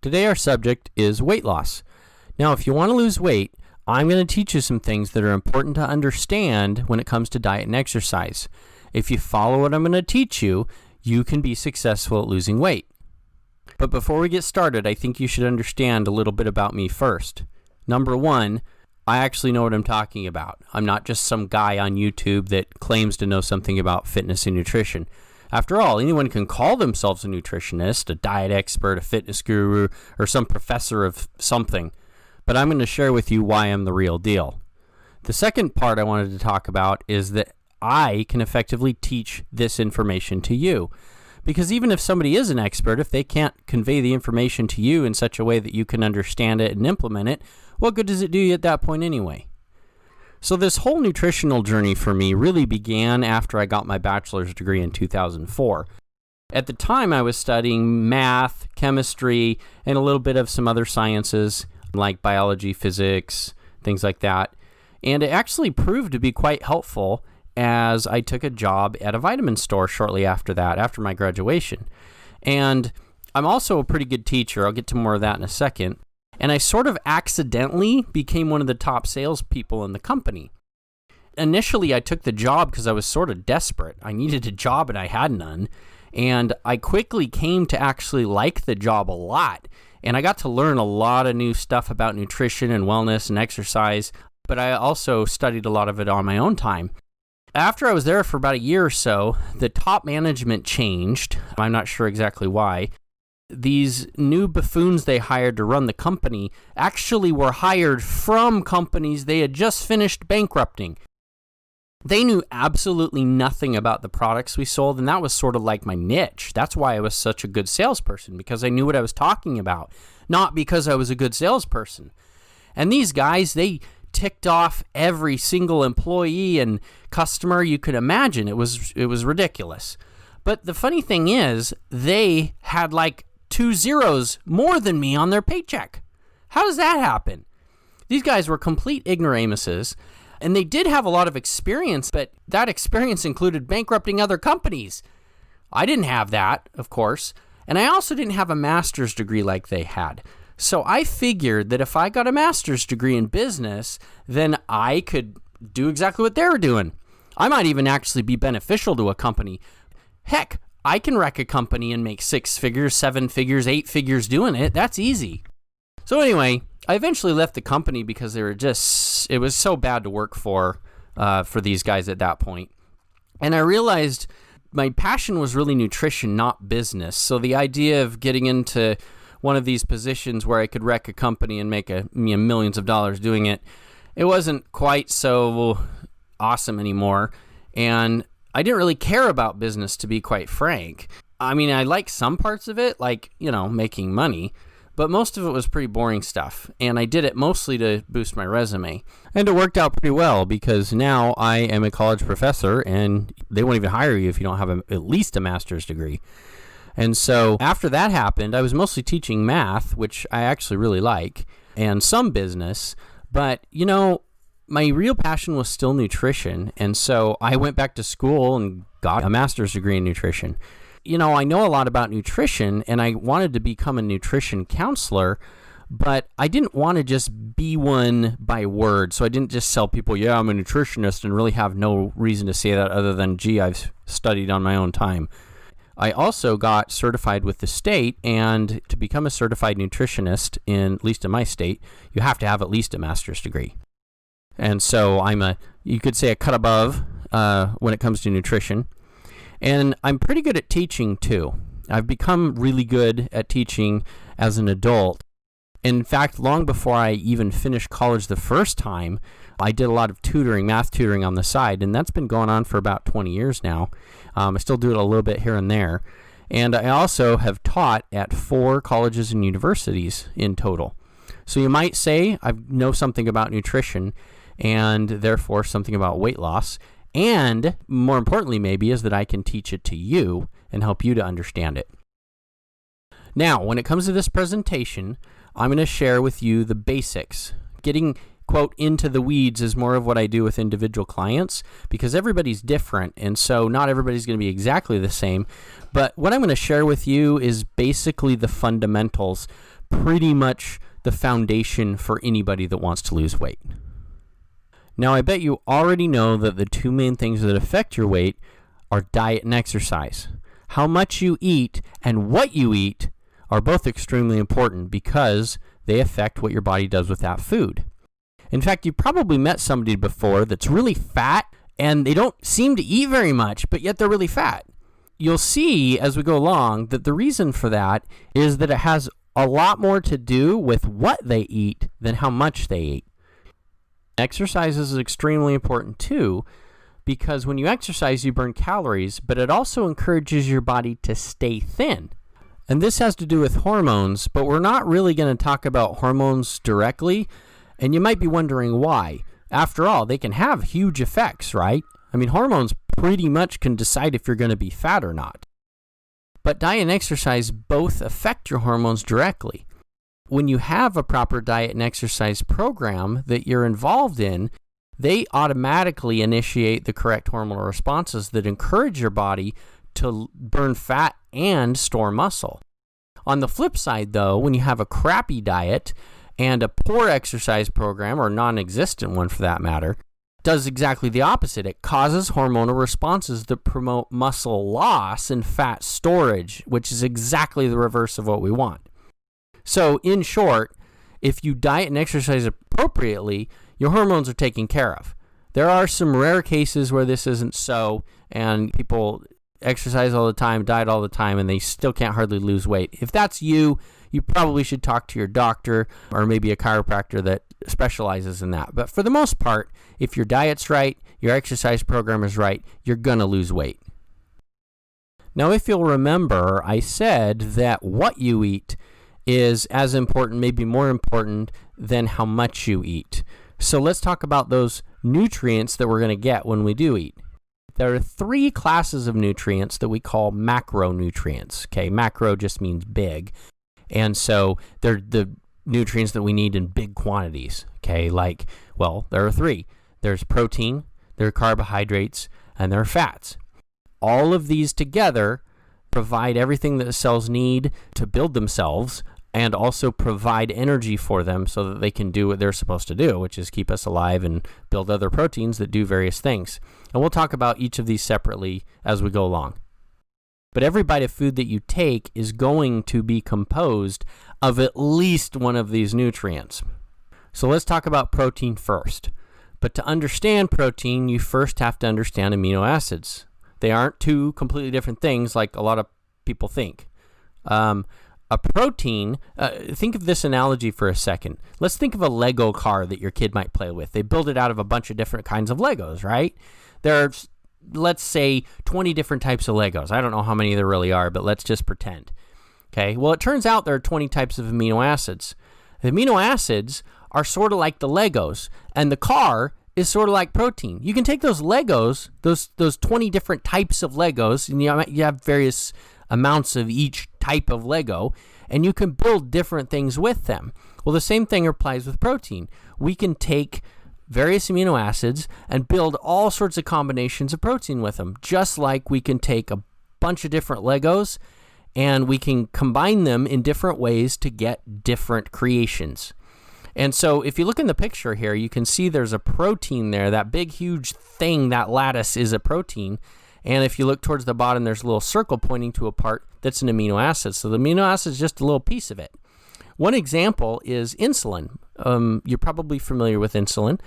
Today our subject is weight loss. Now, if you want to lose weight, I'm going to teach you some things that are important to understand when it comes to diet and exercise. If you follow what I'm going to teach you, you can be successful at losing weight. But before we get started, I think you should understand a little bit about me first. Number one, I actually know what I'm talking about. I'm not just some guy on YouTube that claims to know something about fitness and nutrition. After all, anyone can call themselves a nutritionist, a diet expert, a fitness guru, or some professor of something. But I'm going to share with you why I'm the real deal. The second part I wanted to talk about is that I can effectively teach this information to you. Because even if somebody is an expert, if they can't convey the information to you in such a way that you can understand it and implement it, what good does it do you at that point anyway? So this whole nutritional journey for me really began after I got my bachelor's degree in 2004. At the time, I was studying math, chemistry, and a little bit of some other sciences like biology, physics, things like that. And it actually proved to be quite helpful as I took a job at a vitamin store shortly after that, after my graduation. And I'm also a pretty good teacher. I'll get to more of that in a second. And I sort of accidentally became one of the top salespeople in the company. Initially, I took the job because I was sort of desperate. I needed a job and I had none. And I quickly came to actually like the job a lot. And I got to learn a lot of new stuff about nutrition and wellness and exercise. But I also studied a lot of it on my own time. After I was there for about a year or so, the top management changed. I'm not sure exactly why. These new buffoons they hired to run the company actually were hired from companies they had just finished bankrupting. They knew absolutely nothing about the products we sold, and that was sort of like my niche. That's why I was such a good salesperson, because I knew what I was talking about, not because I was a good salesperson. And these guys, they ticked off every single employee and customer you could imagine. It was ridiculous. But the funny thing is, they had like 2 zeros more than me on their paycheck. How does that happen? These guys were complete ignoramuses, and they did have a lot of experience, but that experience included bankrupting other companies. I didn't have that, of course, and I also didn't have a master's degree like they had. So I figured that if I got a master's degree in business, then I could do exactly what they were doing. I might even actually be beneficial to a company. Heck, I can wreck a company and make 6 figures, 7 figures, 8 figures doing it. That's easy. So anyway, I eventually left the company because it was so bad to work for these guys at that point. And I realized my passion was really nutrition, not business. So the idea of getting into one of these positions where I could wreck a company and make millions of dollars doing it, it wasn't quite so awesome anymore. And I didn't really care about business, to be quite frank. I mean, I like some parts of it, like, making money, but most of it was pretty boring stuff. And I did it mostly to boost my resume. And it worked out pretty well because now I am a college professor and they won't even hire you if you don't have at least a master's degree. And so after that happened, I was mostly teaching math, which I actually really like, and some business. But, my real passion was still nutrition. And so I went back to school and got a master's degree in nutrition. I know a lot about nutrition, and I wanted to become a nutrition counselor, but I didn't want to just be one by word. So I didn't just tell people, yeah, I'm a nutritionist, and really have no reason to say that other than, gee, I've studied on my own time. I also got certified with the state, and to become a certified nutritionist, at least in my state, you have to have at least a master's degree. And so you could say a cut above when it comes to nutrition. And I'm pretty good at teaching too. I've become really good at teaching as an adult. In fact, long before I even finished college the first time, I did a lot of math tutoring on the side, and that's been going on for about 20 years now. I still do it a little bit here and there. And I also have taught at 4 colleges and universities in total. So you might say I know something about nutrition and therefore something about weight loss. And more importantly, maybe, is that I can teach it to you and help you to understand it. Now, when it comes to this presentation, I'm going to share with you the basics. Getting, quote, into the weeds is more of what I do with individual clients because everybody's different, and so not everybody's going to be exactly the same. But what I'm going to share with you is basically the fundamentals, pretty much the foundation for anybody that wants to lose weight. Now, I bet you already know that the two main things that affect your weight are diet and exercise. How much you eat and what you eat are both extremely important because they affect what your body does with that food. In fact, you've probably met somebody before that's really fat and they don't seem to eat very much, but yet they're really fat. You'll see as we go along that the reason for that is that it has a lot more to do with what they eat than how much they eat. Exercise is extremely important too, because when you exercise, you burn calories, but it also encourages your body to stay thin. And this has to do with hormones, but we're not really going to talk about hormones directly, and you might be wondering why. After all, they can have huge effects, right? I mean, hormones pretty much can decide if you're going to be fat or not. But diet and exercise both affect your hormones directly. When you have a proper diet and exercise program that you're involved in, they automatically initiate the correct hormonal responses that encourage your body to burn fat and store muscle. On the flip side, though, when you have a crappy diet and a poor exercise program, or non-existent one for that matter, does exactly the opposite. It causes hormonal responses that promote muscle loss and fat storage, which is exactly the reverse of what we want. So, in short, if you diet and exercise appropriately, your hormones are taken care of. There are some rare cases where this isn't so, and people exercise all the time, diet all the time, and they still can't hardly lose weight. If that's you, you probably should talk to your doctor or maybe a chiropractor that specializes in that. But for the most part, if your diet's right, your exercise program is right, you're going to lose weight. Now, if you'll remember, I said that what you eat is as important, maybe more important than how much you eat. So let's talk about those nutrients that we're going to get when we do eat. There are three classes of nutrients that we call macronutrients. Okay, macro just means big. And so they're the nutrients that we need in big quantities. Okay, like, well, there are three. There's protein, there are carbohydrates, and there are fats. All of these together provide everything that the cells need to build themselves and also provide energy for them so that they can do what they're supposed to do, which is keep us alive and build other proteins that do various things. And we'll talk about each of these separately as we go along. But every bite of food that you take is going to be composed of at least one of these nutrients. So let's talk about protein first. But to understand protein, you first have to understand amino acids. They aren't two completely different things like a lot of people think. A protein, think of this analogy for a second. Let's think of a Lego car that your kid might play with. They build it out of a bunch of different kinds of Legos, right? There's, let's say, 20 different types of Legos. I don't know how many there really are, but let's just pretend. Okay, well, it turns out there are 20 types of amino acids. The amino acids are sort of like the Legos, and the car is sort of like protein. You can take those Legos, those 20 different types of Legos, and you have various amounts of each type of Lego, and you can build different things with them. Well, the same thing applies with protein. We can take various amino acids and build all sorts of combinations of protein with them, just like we can take a bunch of different Legos and we can combine them in different ways to get different creations. And so if you look in the picture here, you can see there's a protein there. That big, huge thing, that lattice, is a protein. And if you look towards the bottom, there's a little circle pointing to a part that's an amino acid. So the amino acid is just a little piece of it. One example is insulin. You're probably familiar with insulin.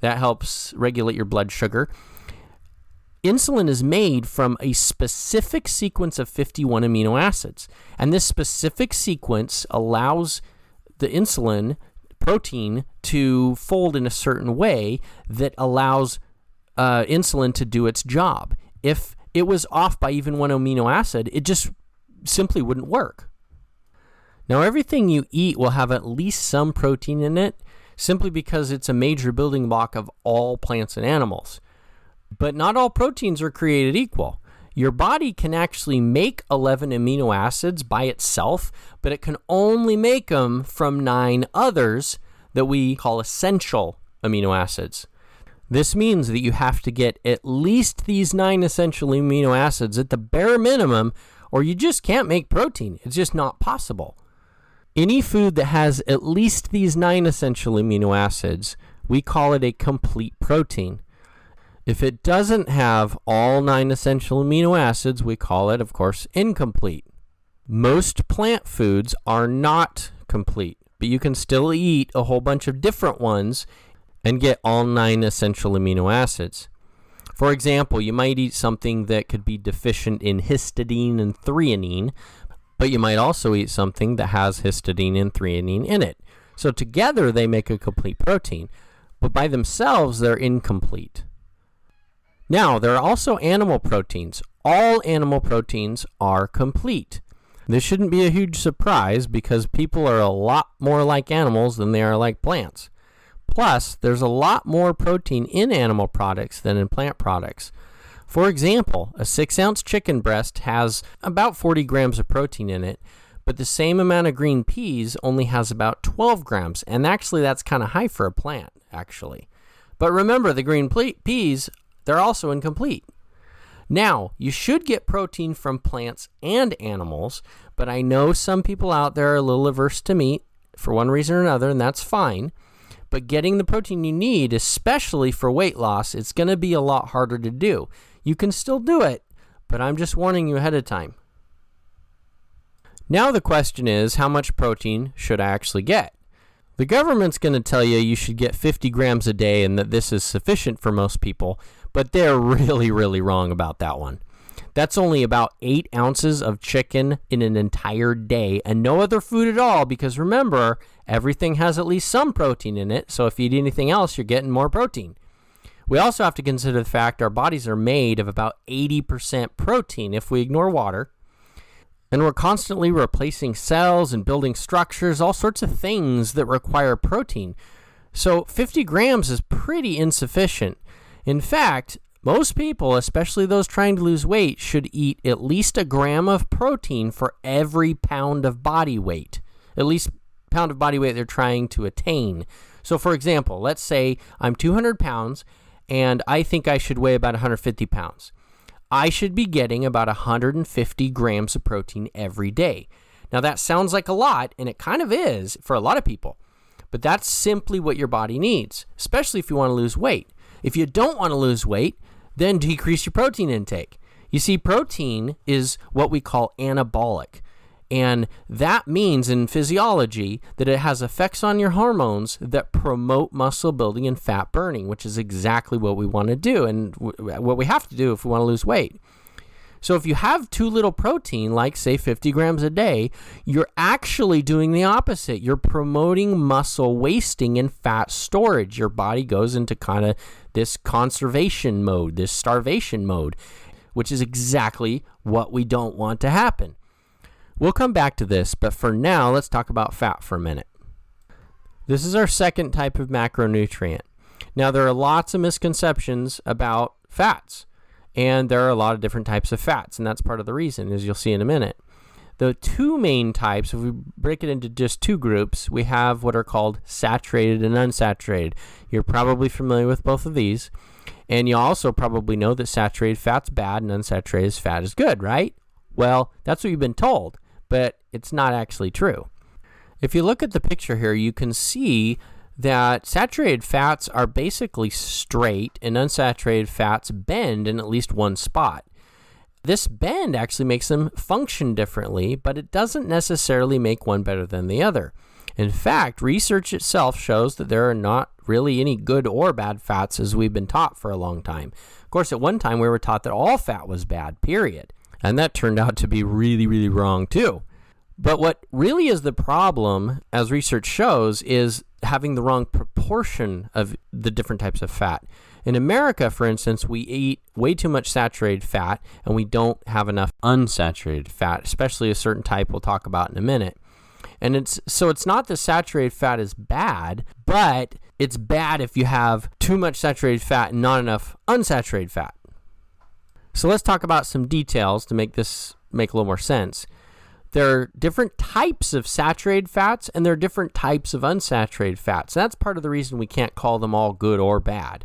That helps regulate your blood sugar. Insulin is made from a specific sequence of 51 amino acids. And this specific sequence allows the insulin protein to fold in a certain way that allows insulin to do its job. If it was off by even one amino acid, it just simply wouldn't work. Now, everything you eat will have at least some protein in it, simply because it's a major building block of all plants and animals. But not all proteins are created equal. Your body can actually make 11 amino acids by itself, but it can only make them from 9 others that we call essential amino acids. This means that you have to get at least these 9 essential amino acids at the bare minimum, or you just can't make protein. It's just not possible. Any food that has at least these 9 essential amino acids, we call it a complete protein. If it doesn't have all 9 essential amino acids, we call it, of course, incomplete. Most plant foods are not complete, but you can still eat a whole bunch of different ones and get all 9 essential amino acids. For example, you might eat something that could be deficient in histidine and threonine, but you might also eat something that has histidine and threonine in it. So together they make a complete protein, but by themselves they're incomplete. Now, there are also animal proteins. All animal proteins are complete. This shouldn't be a huge surprise because people are a lot more like animals than they are like plants. Plus, there's a lot more protein in animal products than in plant products. For example, a 6-ounce chicken breast has about 40 grams of protein in it, but the same amount of green peas only has about 12 grams, and actually that's kind of high for a plant, actually. But remember, the green peas, they're also incomplete. Now, you should get protein from plants and animals, but I know some people out there are a little averse to meat for one reason or another, and that's fine. But getting the protein you need, especially for weight loss, it's going to be a lot harder to do. You can still do it, but I'm just warning you ahead of time. Now the question is, how much protein should I actually get? The government's going to tell you should get 50 grams a day and that this is sufficient for most people, but they're really, really wrong about that one. That's only about 8 ounces of chicken in an entire day and no other food at all because remember, everything has at least some protein in it, so if you eat anything else, you're getting more protein. We also have to consider the fact our bodies are made of about 80% protein if we ignore water, and we're constantly replacing cells and building structures, all sorts of things that require protein. So 50 grams is pretty insufficient. In fact, most people, especially those trying to lose weight, should eat at least a gram of protein for every pound of body weight. At least pound of body weight they're trying to attain. So for example, let's say I'm 200 pounds and I think I should weigh about 150 pounds. I should be getting about 150 grams of protein every day. Now that sounds like a lot, and it kind of is for a lot of people, but that's simply what your body needs, especially if you want to lose weight. If you don't want to lose weight, then decrease your protein intake. You see, protein is what we call anabolic, and that means in physiology that it has effects on your hormones that promote muscle building and fat burning, which is exactly what we want to do and what we have to do if we want to lose weight. So if you have too little protein, like say 50 grams a day, you're actually doing the opposite. You're promoting muscle wasting and fat storage. Your body goes into kind of this conservation mode, this starvation mode, which is exactly what we don't want to happen. We'll come back to this, but for now, let's talk about fat for a minute. This is our second type of macronutrient. Now, there are lots of misconceptions about fats, and there are a lot of different types of fats, and that's part of the reason, as you'll see in a minute. The two main types, if we break it into just two groups, we have what are called saturated and unsaturated. You're probably familiar with both of these, and you also probably know that saturated fat's bad and unsaturated fat is good, right? Well, that's what you've been told, but it's not actually true. If you look at the picture here, you can see that saturated fats are basically straight and unsaturated fats bend in at least one spot. This bend actually makes them function differently, but it doesn't necessarily make one better than the other. In fact, research itself shows that there are not really any good or bad fats as we've been taught for a long time. Of course, at one time we were taught that all fat was bad, period. And that turned out to be really, really wrong too. But what really is the problem, as research shows, is having the wrong proportion of the different types of fat. In America, for instance, we eat way too much saturated fat and we don't have enough unsaturated fat, especially a certain type we'll talk about in a minute. And it's not that saturated fat is bad, but it's bad if you have too much saturated fat and not enough unsaturated fat. So let's talk about some details to make this make a little more sense. There are different types of saturated fats and there are different types of unsaturated fats. That's part of the reason we can't call them all good or bad.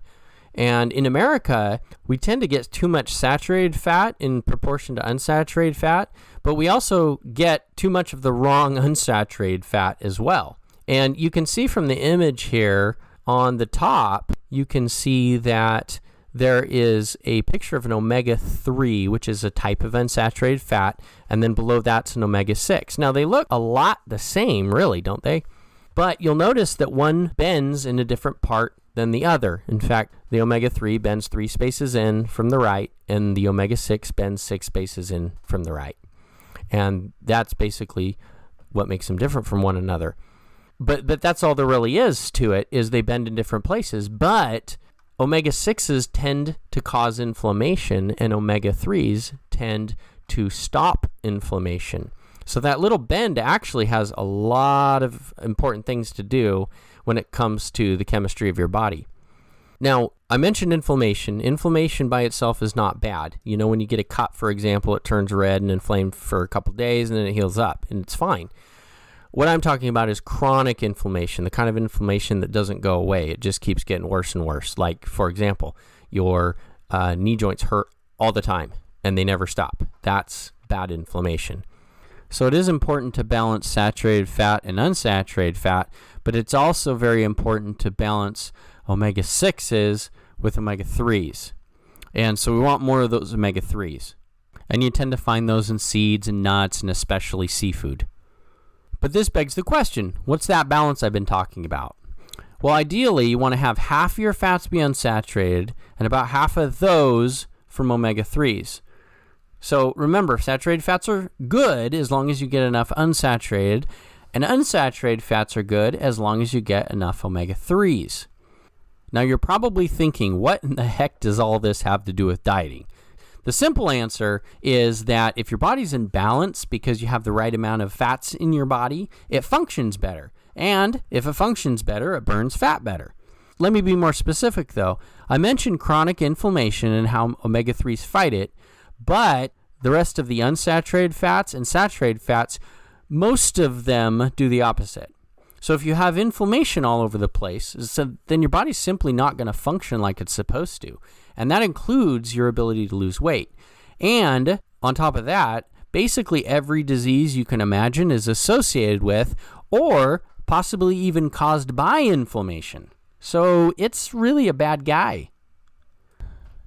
And in America, we tend to get too much saturated fat in proportion to unsaturated fat, but we also get too much of the wrong unsaturated fat as well. And you can see from the image here on the top, you can see that there is a picture of an omega-3, which is a type of unsaturated fat, and then below that's an omega-6. Now, they look a lot the same, really, don't they? But you'll notice that one bends in a different part than the other. In fact, the omega-3 bends 3 spaces in from the right, and the omega-6 bends 6 spaces in from the right. And that's basically what makes them different from one another. But that's all there really is to it, is they bend in different places. But omega-6s tend to cause inflammation, and omega-3s tend to stop inflammation. So that little bend actually has a lot of important things to do when it comes to the chemistry of your body. Now, I mentioned inflammation. Inflammation by itself is not bad. You know, when you get a cut, for example, it turns red and inflamed for a couple days, and then it heals up, and it's fine. What I'm talking about is chronic inflammation, the kind of inflammation that doesn't go away. It just keeps getting worse and worse. Like, for example, your knee joints hurt all the time, and they never stop. That's bad inflammation. So it is important to balance saturated fat and unsaturated fat, but it's also very important to balance omega-6s with omega-3s. And so we want more of those omega-3s. And you tend to find those in seeds and nuts and especially seafood. But this begs the question, what's that balance I've been talking about? Well, ideally, you want to have half of your fats be unsaturated and about half of those from omega-3s. So remember, saturated fats are good as long as you get enough unsaturated, and unsaturated fats are good as long as you get enough omega-3s. Now, you're probably thinking, what in the heck does all this have to do with dieting? The simple answer is that if your body's in balance because you have the right amount of fats in your body, it functions better. And if it functions better, it burns fat better. Let me be more specific, though. I mentioned chronic inflammation and how omega-3s fight it, but the rest of the unsaturated fats and saturated fats, most of them do the opposite. So if you have inflammation all over the place, then your body's simply not going to function like it's supposed to. And that includes your ability to lose weight. And on top of that, basically every disease you can imagine is associated with or possibly even caused by inflammation. So it's really a bad guy.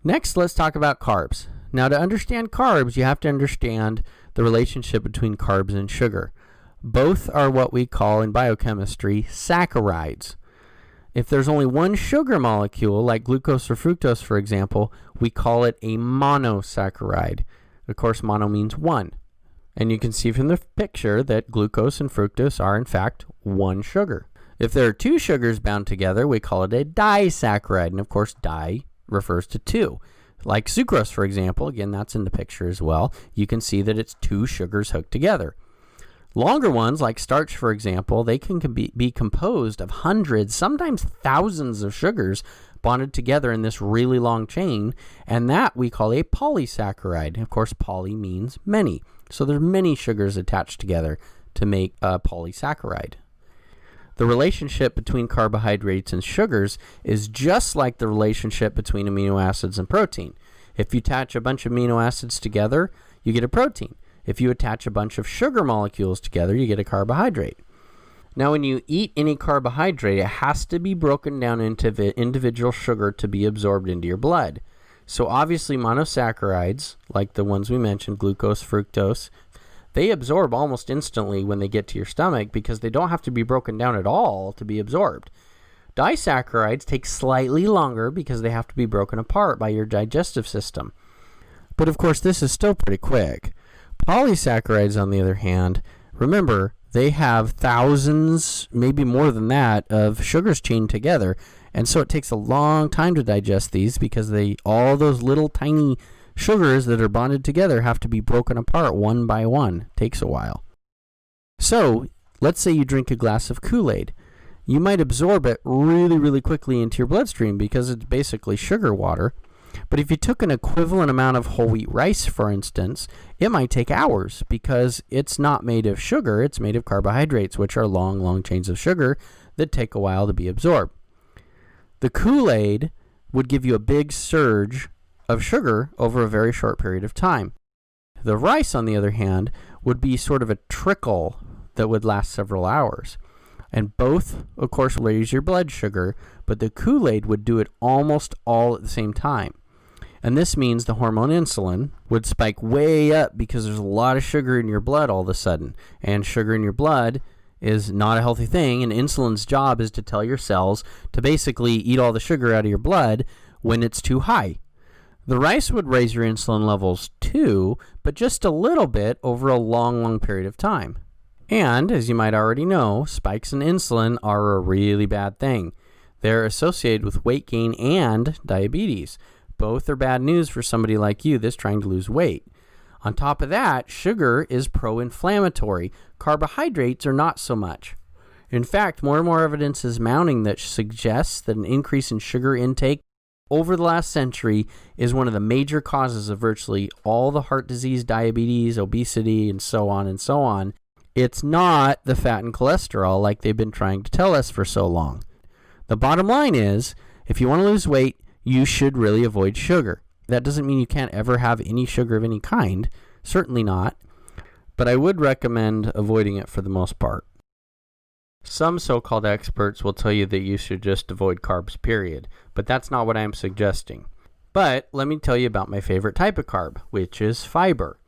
Next, let's talk about carbs. Now, to understand carbs, you have to understand the relationship between carbs and sugar. Both are what we call in biochemistry saccharides. If there's only one sugar molecule, like glucose or fructose, for example, we call it a monosaccharide. Of course, mono means one. And you can see from the picture that glucose and fructose are, in fact, one sugar. If there are two sugars bound together, we call it a disaccharide. And of course, di refers to two. Like sucrose, for example, again, that's in the picture as well. You can see that it's two sugars hooked together. Longer ones, like starch, for example, they can be composed of hundreds, sometimes thousands of sugars bonded together in this really long chain, and that we call a polysaccharide. Of course, poly means many. So there's many sugars attached together to make a polysaccharide. The relationship between carbohydrates and sugars is just like the relationship between amino acids and protein. If you attach a bunch of amino acids together, you get a protein. If you attach a bunch of sugar molecules together, you get a carbohydrate. Now, when you eat any carbohydrate, it has to be broken down into the individual sugar to be absorbed into your blood. So obviously monosaccharides, like the ones we mentioned, glucose, fructose, they absorb almost instantly when they get to your stomach because they don't have to be broken down at all to be absorbed. Disaccharides take slightly longer because they have to be broken apart by your digestive system. But of course, this is still pretty quick. Polysaccharides, on the other hand, remember, they have thousands, maybe more than that, of sugars chained together. And so it takes a long time to digest these because all those little tiny sugars that are bonded together have to be broken apart one by one. It takes a while. So let's say you drink a glass of Kool-Aid. You might absorb it really, really quickly into your bloodstream because it's basically sugar water. But if you took an equivalent amount of whole wheat rice, for instance, it might take hours because it's not made of sugar, it's made of carbohydrates, which are long, long chains of sugar that take a while to be absorbed. The Kool-Aid would give you a big surge of sugar over a very short period of time. The rice, on the other hand, would be sort of a trickle that would last several hours. And both, of course, raise your blood sugar, but the Kool-Aid would do it almost all at the same time. And this means the hormone insulin would spike way up because there's a lot of sugar in your blood all of a sudden. And sugar in your blood is not a healthy thing, and insulin's job is to tell your cells to basically eat all the sugar out of your blood when it's too high. The rice would raise your insulin levels too, but just a little bit over a long period of time. And, as you might already know, spikes in insulin are a really bad thing. They're associated with weight gain and diabetes. Both are bad news for somebody like you that's trying to lose weight. On top of that, sugar is pro-inflammatory. Carbohydrates are not so much. In fact, more and more evidence is mounting that suggests that an increase in sugar intake over the last century is one of the major causes of virtually all the heart disease, diabetes, obesity, and so on and so on. It's not the fat and cholesterol like they've been trying to tell us for so long. The bottom line is, if you want to lose weight, you should really avoid sugar. That doesn't mean you can't ever have any sugar of any kind. Certainly not. But I would recommend avoiding it for the most part. Some so-called experts will tell you that you should just avoid carbs, period. But that's not what I'm suggesting. But let me tell you about my favorite type of carb, which is fiber.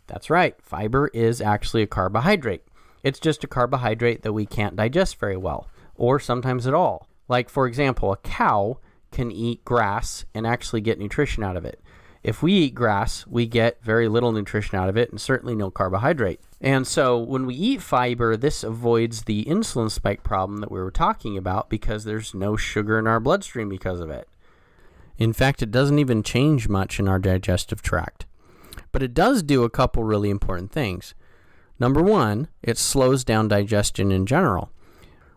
That's right. Fiber is actually a carbohydrate. It's just a carbohydrate that we can't digest very well, or sometimes at all. Like, for example, a cow can eat grass and actually get nutrition out of it. If we eat grass, we get very little nutrition out of it and certainly no carbohydrate. And so when we eat fiber, this avoids the insulin spike problem that we were talking about because there's no sugar in our bloodstream because of it. In fact, it doesn't even change much in our digestive tract. But it does do a couple really important things. Number one, it slows down digestion in general.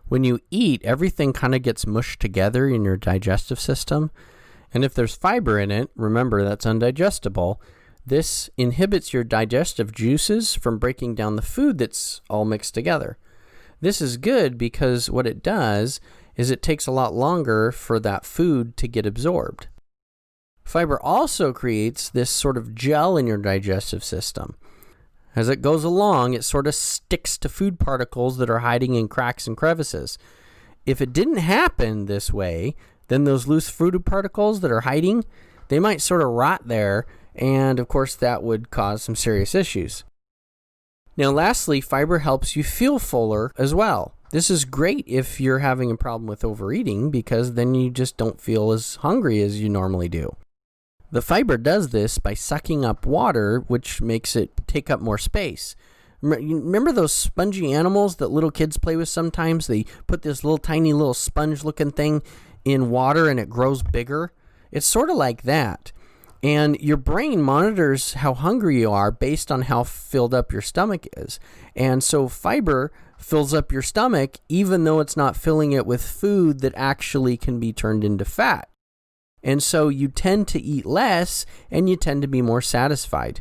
When you eat, everything kind of gets mushed together in your digestive system. And if there's fiber in it, remember that's undigestible. This inhibits your digestive juices from breaking down the food that's all mixed together. This is good because what it does is it takes a lot longer for that food to get absorbed. Fiber also creates this sort of gel in your digestive system. As it goes along, it sort of sticks to food particles that are hiding in cracks and crevices. If it didn't happen this way, then those loose food particles that are hiding, they might sort of rot there, and of course that would cause some serious issues. Now lastly, fiber helps you feel fuller as well. This is great if you're having a problem with overeating because then you just don't feel as hungry as you normally do. The fiber does this by sucking up water, which makes it take up more space. Remember those spongy animals that little kids play with sometimes? They put this little tiny little sponge-looking thing in water and it grows bigger. It's sort of like that. And your brain monitors how hungry you are based on how filled up your stomach is. And so fiber fills up your stomach even though it's not filling it with food that actually can be turned into fat. And so you tend to eat less and you tend to be more satisfied.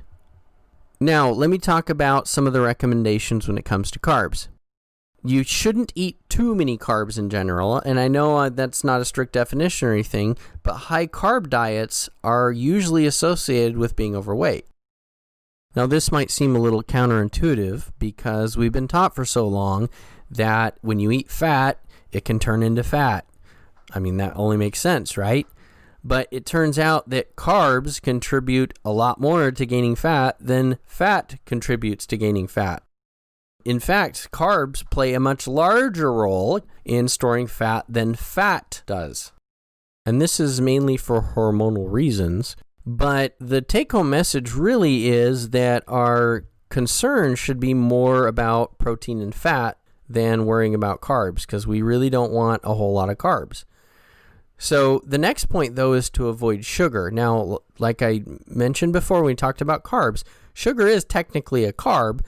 Now, let me talk about some of the recommendations when it comes to carbs. You shouldn't eat too many carbs in general, and I know that's not a strict definition or anything, but high carb diets are usually associated with being overweight. Now, this might seem a little counterintuitive because we've been taught for so long that when you eat fat, it can turn into fat. I mean, that only makes sense, right? But it turns out that carbs contribute a lot more to gaining fat than fat contributes to gaining fat. In fact, carbs play a much larger role in storing fat than fat does. And this is mainly for hormonal reasons. But the take-home message really is that our concern should be more about protein and fat than worrying about carbs, because we really don't want a whole lot of carbs. So the next point, though, is to avoid sugar. Now, like I mentioned before when we talked about carbs, sugar is technically a carb.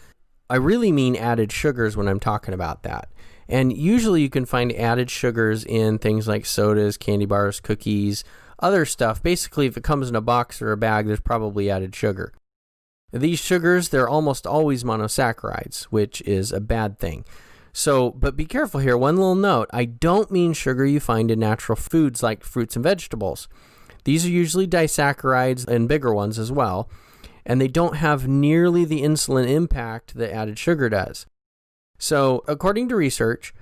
I really mean added sugars when I'm talking about that. And usually you can find added sugars in things like sodas, candy bars, cookies, other stuff. Basically, if it comes in a box or a bag, there's probably added sugar. These sugars, they're almost always monosaccharides, which is a bad thing. So, but be careful here. One little note. I don't mean sugar you find in natural foods like fruits and vegetables. These are usually disaccharides and bigger ones as well, and they don't have nearly the insulin impact that added sugar does. So, according to research,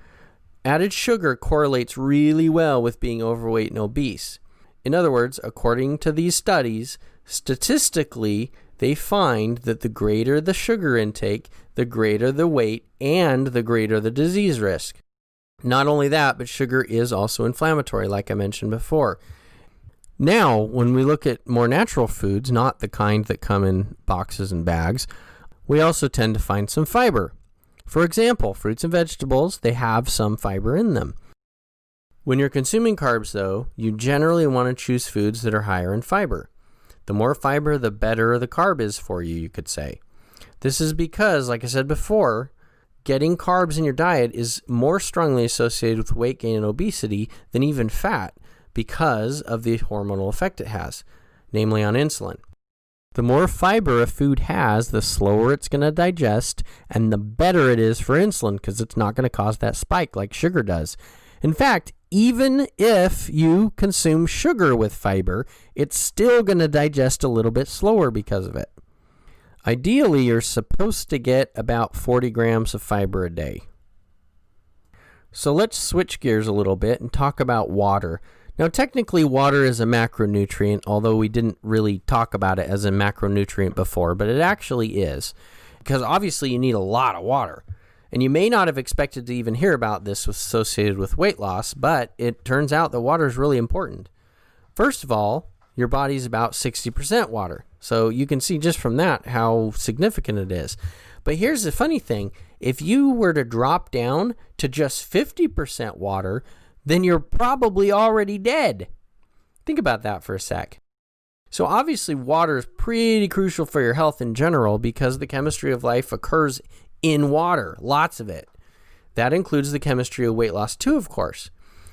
added sugar correlates really well with being overweight and obese. In other words, according to these studies, statistically, they find that the greater the sugar intake, the greater the weight, and the greater the disease risk. Not only that, but sugar is also inflammatory, like I mentioned before. Now, when we look at more natural foods, not the kind that come in boxes and bags, we also tend to find some fiber. For example, fruits and vegetables, they have some fiber in them. When you're consuming carbs, though, you generally want to choose foods that are higher in fiber. The more fiber, the better the carb is for you, you could say. This is because, like I said before, getting carbs in your diet is more strongly associated with weight gain and obesity than even fat because of the hormonal effect it has, namely on insulin. The more fiber a food has, the slower it's going to digest, and the better it is for insulin because it's not going to cause that spike like sugar does. In fact, even if you consume sugar with fiber, it's still going to digest a little bit slower because of it. Ideally, you're supposed to get about 40 grams of fiber a day. So let's switch gears a little bit and talk about water. Now, technically, water is a macronutrient, although we didn't really talk about it as a macronutrient before, but it actually is, because obviously you need a lot of water. And you may not have expected to even hear about this associated with weight loss, but it turns out that water is really important. First of all, your body's about 60% water. So you can see just from that how significant it is. But here's the funny thing. If you were to drop down to just 50% water, then you're probably already dead. Think about that for a sec. So obviously water is pretty crucial for your health in general because the chemistry of life occurs in water, lots of it. That includes the chemistry of weight loss too, of course.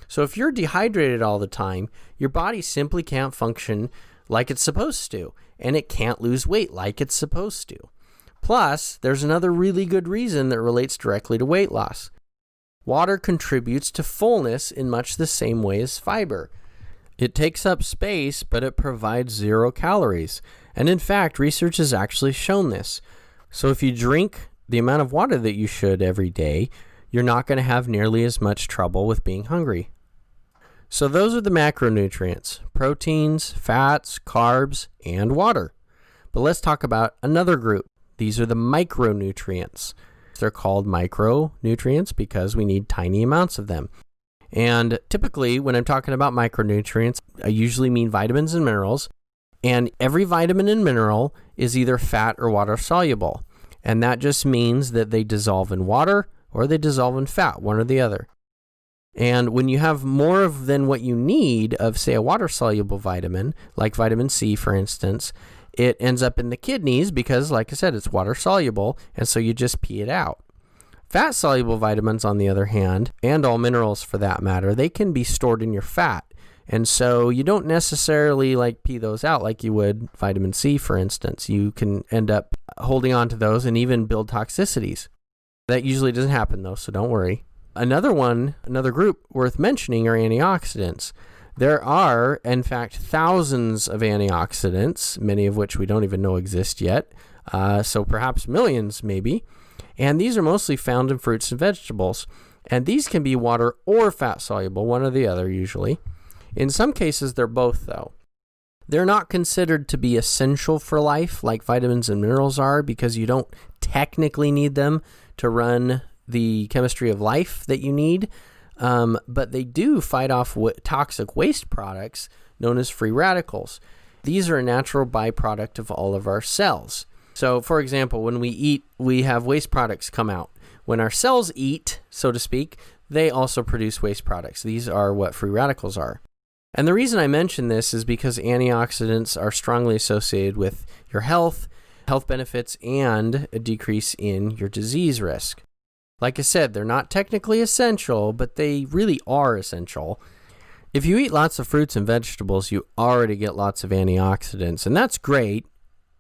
So if you're dehydrated all the time, your body simply can't function like it's supposed to, and it can't lose weight like it's supposed to. Plus, there's another really good reason that relates directly to weight loss. Water contributes to fullness in much the same way as fiber. It takes up space, but it provides 0 calories. And in fact, research has actually shown this. So if you drink the amount of water that you should every day, you're not going to have nearly as much trouble with being hungry. So those are the macronutrients: proteins, fats, carbs, and water. But let's talk about another group. These are the micronutrients. They're called micronutrients because we need tiny amounts of them. And typically, when I'm talking about micronutrients, I usually mean vitamins and minerals. And every vitamin and mineral is either fat or water soluble. And that just means that they dissolve in water or they dissolve in fat, one or the other. And when you have more than what you need of, say, a water-soluble vitamin, like vitamin C, for instance, it ends up in the kidneys because, like I said, it's water-soluble, and so you just pee it out. Fat-soluble vitamins, on the other hand, and all minerals for that matter, they can be stored in your fat. And so you don't necessarily pee those out like you would vitamin C, for instance. You can end up holding on to those and even build toxicities. That usually doesn't happen, though, so don't worry. Another group worth mentioning are antioxidants. There are, in fact, thousands of antioxidants, many of which we don't even know exist yet, so perhaps millions maybe. And these are mostly found in fruits and vegetables. And these can be water or fat soluble, one or the other usually. In some cases, they're both, though. They're not considered to be essential for life like vitamins and minerals are because you don't technically need them to run the chemistry of life that you need, but they do fight off toxic waste products known as free radicals. These are a natural byproduct of all of our cells. So, for example, when we eat, we have waste products come out. When our cells eat, so to speak, they also produce waste products. These are what free radicals are. And the reason I mention this is because antioxidants are strongly associated with your health benefits, and a decrease in your disease risk. Like I said, they're not technically essential, but they really are essential. If you eat lots of fruits and vegetables, you already get lots of antioxidants, and that's great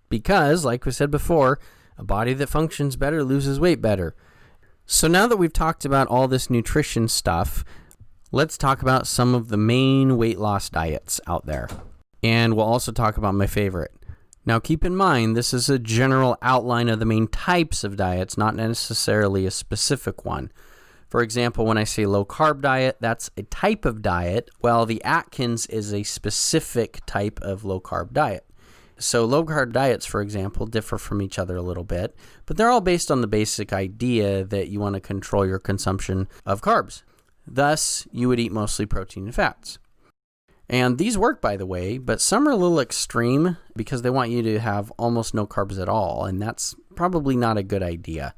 because, like we said before, a body that functions better loses weight better. So now that we've talked about all this nutrition stuff, let's talk about some of the main weight loss diets out there. And we'll also talk about my favorite. Now keep in mind, this is a general outline of the main types of diets, not necessarily a specific one. For example, when I say low carb diet, that's a type of diet, while the Atkins is a specific type of low carb diet. So low carb diets, for example, differ from each other a little bit, but they're all based on the basic idea that you want to control your consumption of carbs. Thus, you would eat mostly protein and fats. And these work, by the way, but some are a little extreme because they want you to have almost no carbs at all, and that's probably not a good idea.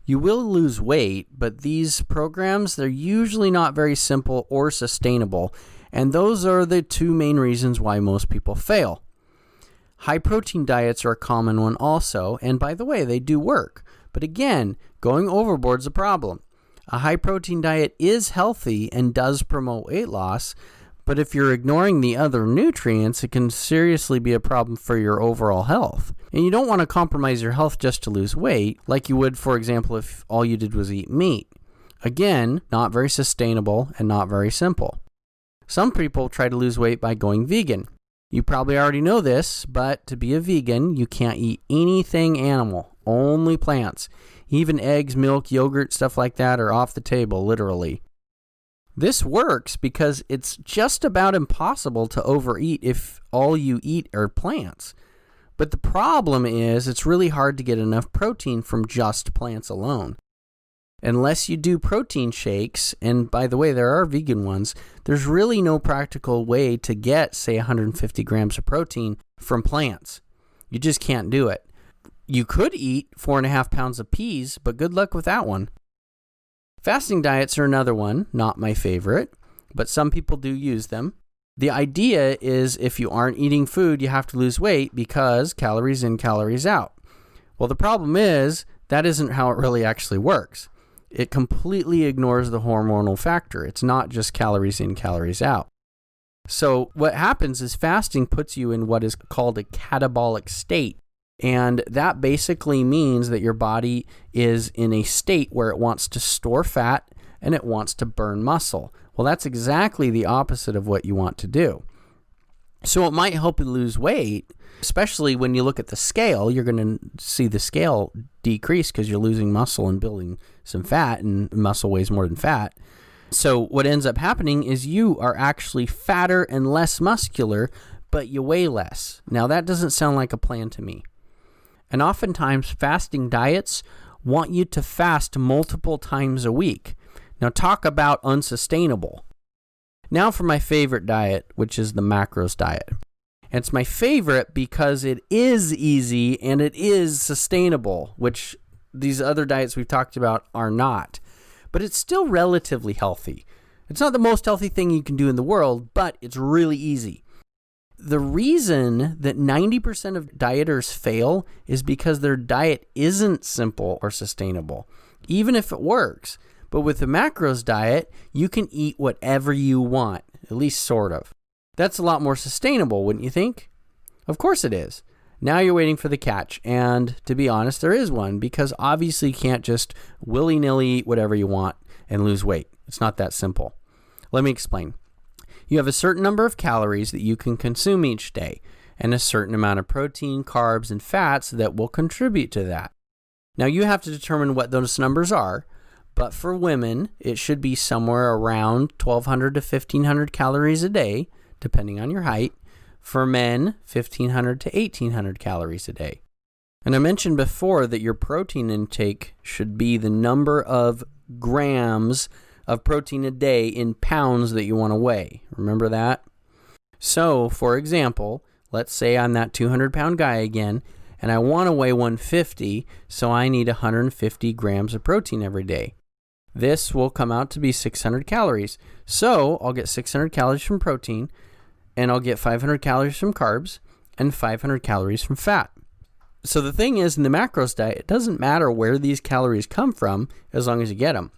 You will lose weight, but these programs, they're usually not very simple or sustainable, and those are the two main reasons why most people fail. High protein diets are a common one also, and by the way, they do work. But again, going overboard is a problem. A high protein diet is healthy and does promote weight loss, but if you're ignoring the other nutrients, it can seriously be a problem for your overall health. And you don't want to compromise your health just to lose weight, like you would, for example, if all you did was eat meat. Again, not very sustainable and not very simple. Some people try to lose weight by going vegan. You probably already know this, but to be a vegan, you can't eat anything animal, only plants. Even eggs, milk, yogurt, stuff like that are off the table, literally. This works because it's just about impossible to overeat if all you eat are plants. But the problem is it's really hard to get enough protein from just plants alone. Unless you do protein shakes, and by the way, there are vegan ones, there's really no practical way to get, say, 150 grams of protein from plants. You just can't do it. You could eat 4.5 pounds of peas, but good luck with that one. Fasting diets are another one, not my favorite, but some people do use them. The idea is if you aren't eating food, you have to lose weight because calories in, calories out. Well, the problem is that isn't how it really actually works. It completely ignores the hormonal factor. It's not just calories in, calories out. So what happens is fasting puts you in what is called a catabolic state. And that basically means that your body is in a state where it wants to store fat and it wants to burn muscle. Well, that's exactly the opposite of what you want to do. So it might help you lose weight, especially when you look at the scale. You're going to see the scale decrease because you're losing muscle and building some fat, and muscle weighs more than fat. So what ends up happening is you are actually fatter and less muscular, but you weigh less. Now, that doesn't sound like a plan to me. And oftentimes, fasting diets want you to fast multiple times a week. Now, talk about unsustainable. Now for my favorite diet, which is the macros diet. And it's my favorite because it is easy and it is sustainable, which these other diets we've talked about are not. But it's still relatively healthy. It's not the most healthy thing you can do in the world, but it's really easy. The reason that 90% of dieters fail is because their diet isn't simple or sustainable, even if it works. But with the macros diet, you can eat whatever you want, at least sort of. That's a lot more sustainable, wouldn't you think? Of course it is. Now you're waiting for the catch, and to be honest, there is one, because obviously you can't just willy-nilly eat whatever you want and lose weight. It's not that simple. Let me explain. You have a certain number of calories that you can consume each day, and a certain amount of protein, carbs, and fats that will contribute to that. Now you have to determine what those numbers are, but for women, it should be somewhere around 1,200 to 1,500 calories a day, depending on your height. For men, 1,500 to 1,800 calories a day. And I mentioned before that your protein intake should be the number of grams of protein a day in pounds that you want to weigh. Remember that? So, for example, let's say I'm that 200-pound guy again, and I want to weigh 150, so I need 150 grams of protein every day. This will come out to be 600 calories. So, I'll get 600 calories from protein, and I'll get 500 calories from carbs, and 500 calories from fat. So the thing is, in the macros diet, it doesn't matter where these calories come from as long as you get them.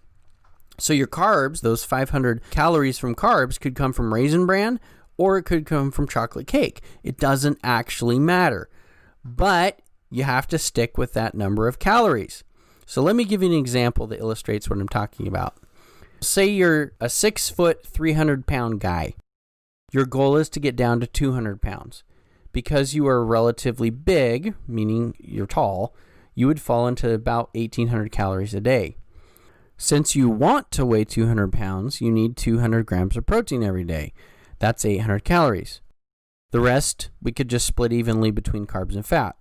So your carbs, those 500 calories from carbs, could come from Raisin Bran, or it could come from chocolate cake. It doesn't actually matter. But you have to stick with that number of calories. So let me give you an example that illustrates what I'm talking about. Say you're a 6 foot, 300-pound guy. Your goal is to get down to 200 pounds. Because you are relatively big, meaning you're tall, you would fall into about 1,800 calories a day. Since you want to weigh 200 pounds, you need 200 grams of protein every day. That's 800 calories. The rest, we could just split evenly between carbs and fat.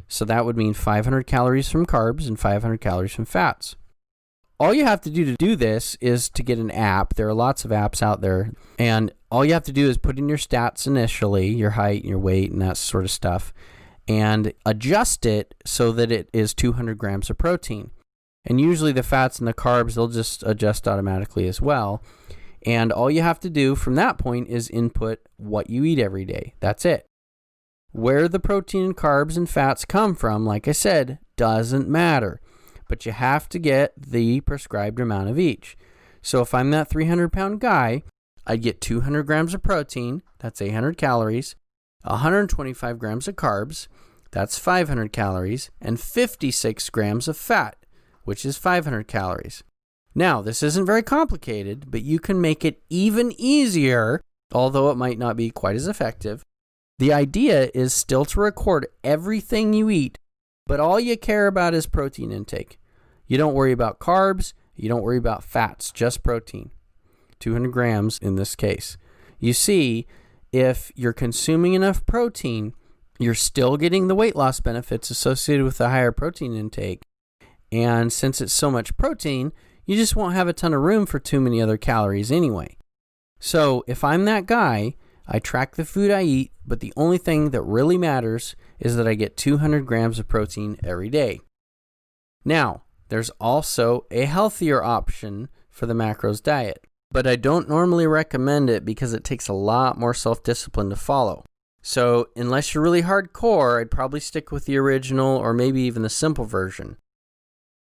So that would mean 500 calories from carbs and 500 calories from fats. All you have to do this is to get an app. There are lots of apps out there. And all you have to do is put in your stats initially, your height, your weight, and that sort of stuff, and adjust it so that it is 200 grams of protein. And usually the fats and the carbs, they'll just adjust automatically as well. And all you have to do from that point is input what you eat every day. That's it. Where the protein and carbs and fats come from, like I said, doesn't matter. But you have to get the prescribed amount of each. So if I'm that 300-pound guy, I'd get 200 grams of protein, that's 800 calories, 125 grams of carbs, that's 500 calories, and 56 grams of fat, which is 500 calories. Now, this isn't very complicated, but you can make it even easier, although it might not be quite as effective. The idea is still to record everything you eat, but all you care about is protein intake. You don't worry about carbs, you don't worry about fats, just protein. 200 grams in this case. You see, if you're consuming enough protein, you're still getting the weight loss benefits associated with the higher protein intake. And since it's so much protein, you just won't have a ton of room for too many other calories anyway. So if I'm that guy, I track the food I eat, but the only thing that really matters is that I get 200 grams of protein every day. Now, there's also a healthier option for the macros diet, but I don't normally recommend it because it takes a lot more self-discipline to follow. So unless you're really hardcore, I'd probably stick with the original or maybe even the simple version.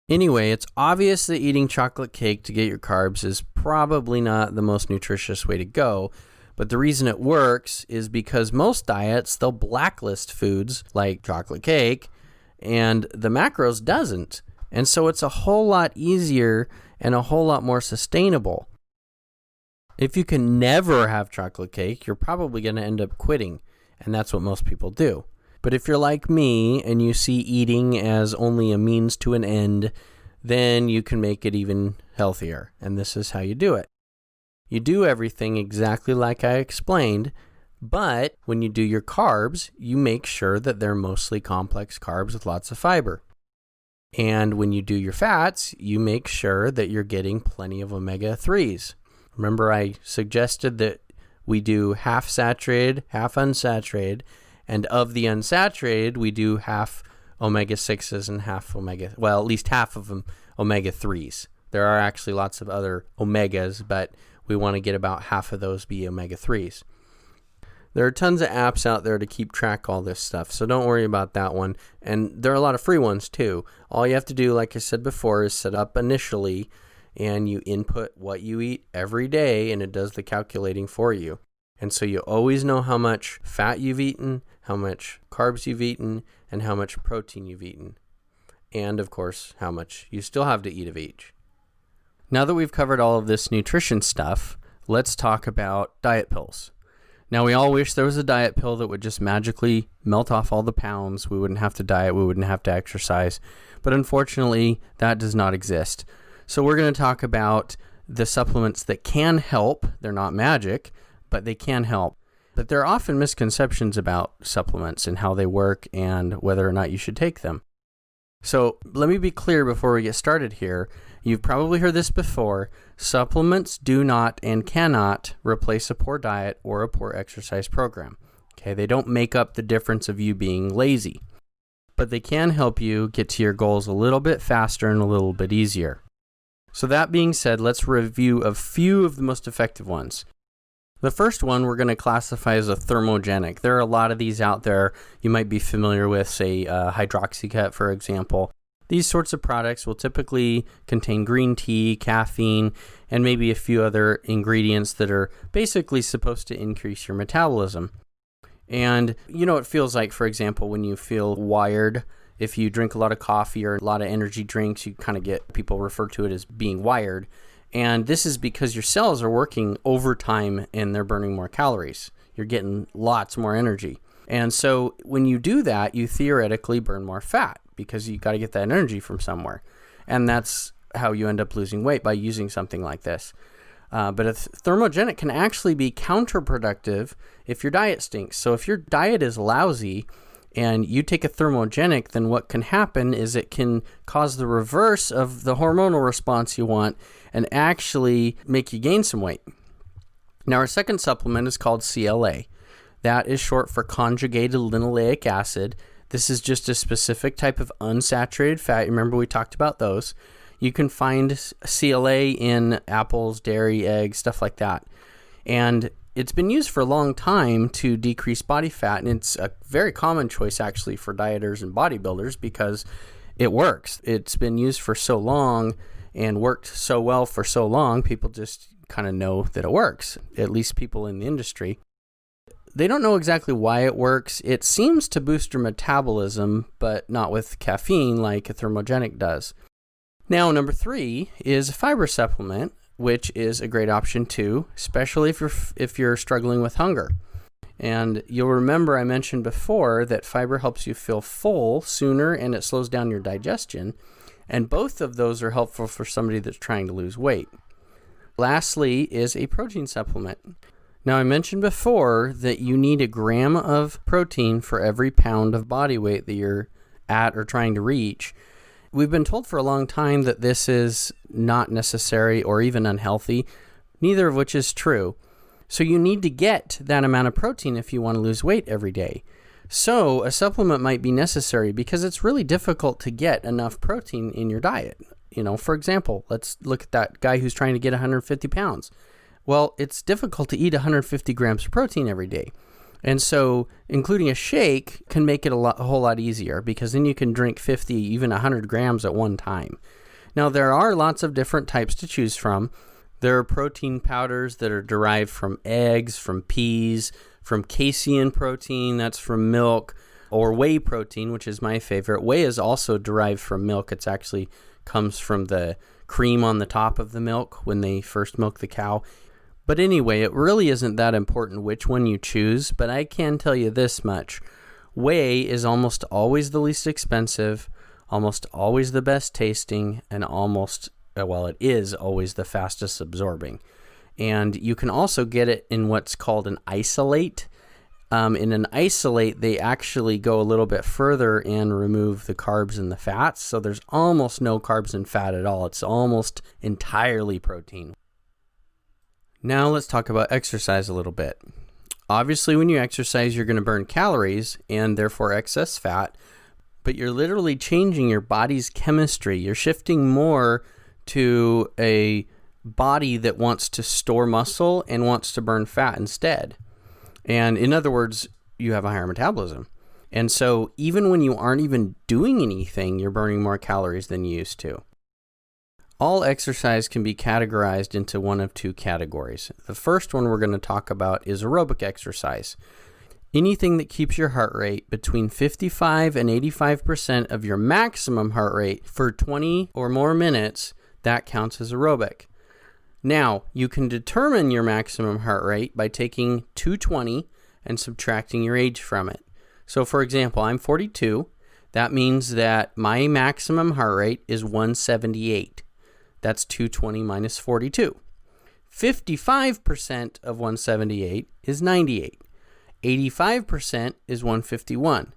Anyway, it's obvious that eating chocolate cake to get your carbs is probably not the most nutritious way to go, but the reason it works is because most diets, they'll blacklist foods like chocolate cake, and the macros doesn't. And so it's a whole lot easier and a whole lot more sustainable. If you can never have chocolate cake, you're probably going to end up quitting, and that's what most people do. But if you're like me and you see eating as only a means to an end, then you can make it even healthier, and this is how you do it. You do everything exactly like I explained, but when you do your carbs, you make sure that they're mostly complex carbs with lots of fiber. And when you do your fats, you make sure that you're getting plenty of omega-3s. Remember, I suggested that we do half saturated, half unsaturated, and of the unsaturated, we do half omega-6s and half at least half of them omega-3s. There are actually lots of other omegas, but we want to get about half of those be omega-3s. There are tons of apps out there to keep track of all this stuff, so don't worry about that one. And there are a lot of free ones too. All you have to do, like I said before, is set up initially, and you input what you eat every day, and it does the calculating for you. And so you always know how much fat you've eaten, how much carbs you've eaten, and how much protein you've eaten. And, of course, how much you still have to eat of each. Now that we've covered all of this nutrition stuff, let's talk about diet pills. Now, we all wish there was a diet pill that would just magically melt off all the pounds. We wouldn't have to diet. We wouldn't have to exercise. But unfortunately, that does not exist. So we're going to talk about the supplements that can help. They're not magic, but they can help. But there are often misconceptions about supplements and how they work and whether or not you should take them. So let me be clear before we get started here. You've probably heard this before. Supplements do not and cannot replace a poor diet or a poor exercise program. Okay, they don't make up the difference of you being lazy, but they can help you get to your goals a little bit faster and a little bit easier. So that being said, let's review a few of the most effective ones. The first one we're going to classify as a thermogenic. There are a lot of these out there. You might be familiar with, say, Hydroxycut, for example. These sorts of products will typically contain green tea, caffeine, and maybe a few other ingredients that are basically supposed to increase your metabolism. And you know what it feels like, for example, when you feel wired If you drink a lot of coffee or a lot of energy drinks, you kind of get, people refer to it as being wired. And this is because your cells are working overtime and they're burning more calories. You're getting lots more energy. And so when you do that, you theoretically burn more fat because you got to get that energy from somewhere. And that's how you end up losing weight, by using something like this. But a thermogenic can actually be counterproductive if your diet stinks. So if your diet is lousy and you take a thermogenic, then what can happen is it can cause the reverse of the hormonal response you want and actually make you gain some weight. Now, our second supplement is called CLA. That is short for conjugated linoleic acid. This is just a specific type of unsaturated fat. Remember, we talked about those. You can find CLA in apples, dairy, eggs, stuff like that. And it's been used for a long time to decrease body fat, and it's a very common choice actually for dieters and bodybuilders because it works. It's been used for so long and worked so well for so long, people just kind of know that it works, at least people in the industry. They don't know exactly why it works. It seems to boost your metabolism, but not with caffeine like a thermogenic does. Now, number 3 is a fiber supplement, which is a great option too, especially if you're struggling with hunger. And you'll remember I mentioned before that fiber helps you feel full sooner and it slows down your digestion. And both of those are helpful for somebody that's trying to lose weight. Lastly is a protein supplement. Now, I mentioned before that you need a gram of protein for every pound of body weight that you're at or trying to reach. We've been told for a long time that this is not necessary or even unhealthy, neither of which is true. So you need to get that amount of protein if you want to lose weight every day. So a supplement might be necessary because it's really difficult to get enough protein in your diet. For example, let's look at that guy who's trying to get 150 pounds. Well, it's difficult to eat 150 grams of protein every day. And so including a shake can make it a whole lot easier because then you can drink 50, even 100 grams at one time. Now, there are lots of different types to choose from. There are protein powders that are derived from eggs, from peas, from casein protein, that's from milk, or whey protein, which is my favorite. Whey is also derived from milk. It actually comes from the cream on the top of the milk when they first milk the cow. But anyway, it really isn't that important which one you choose, but I can tell you this much. Whey is almost always the least expensive, almost always the best tasting, and it is always the fastest absorbing. And you can also get it in what's called an isolate. In an isolate, they actually go a little bit further and remove the carbs and the fats, so there's almost no carbs and fat at all. It's almost entirely protein. Now let's talk about exercise a little bit. Obviously, when you exercise, you're going to burn calories and therefore excess fat, but you're literally changing your body's chemistry. You're shifting more to a body that wants to store muscle and wants to burn fat instead. And in other words, you have a higher metabolism. And so even when you aren't even doing anything, you're burning more calories than you used to. All exercise can be categorized into one of two categories. The first one we're going to talk about is aerobic exercise. Anything that keeps your heart rate between 55 and 85% of your maximum heart rate for 20 or more minutes, that counts as aerobic. Now, you can determine your maximum heart rate by taking 220 and subtracting your age from it. So, for example, I'm 42. That means that my maximum heart rate is 178. That's 220 minus 42. 55% of 178 is 98. 85% is 151.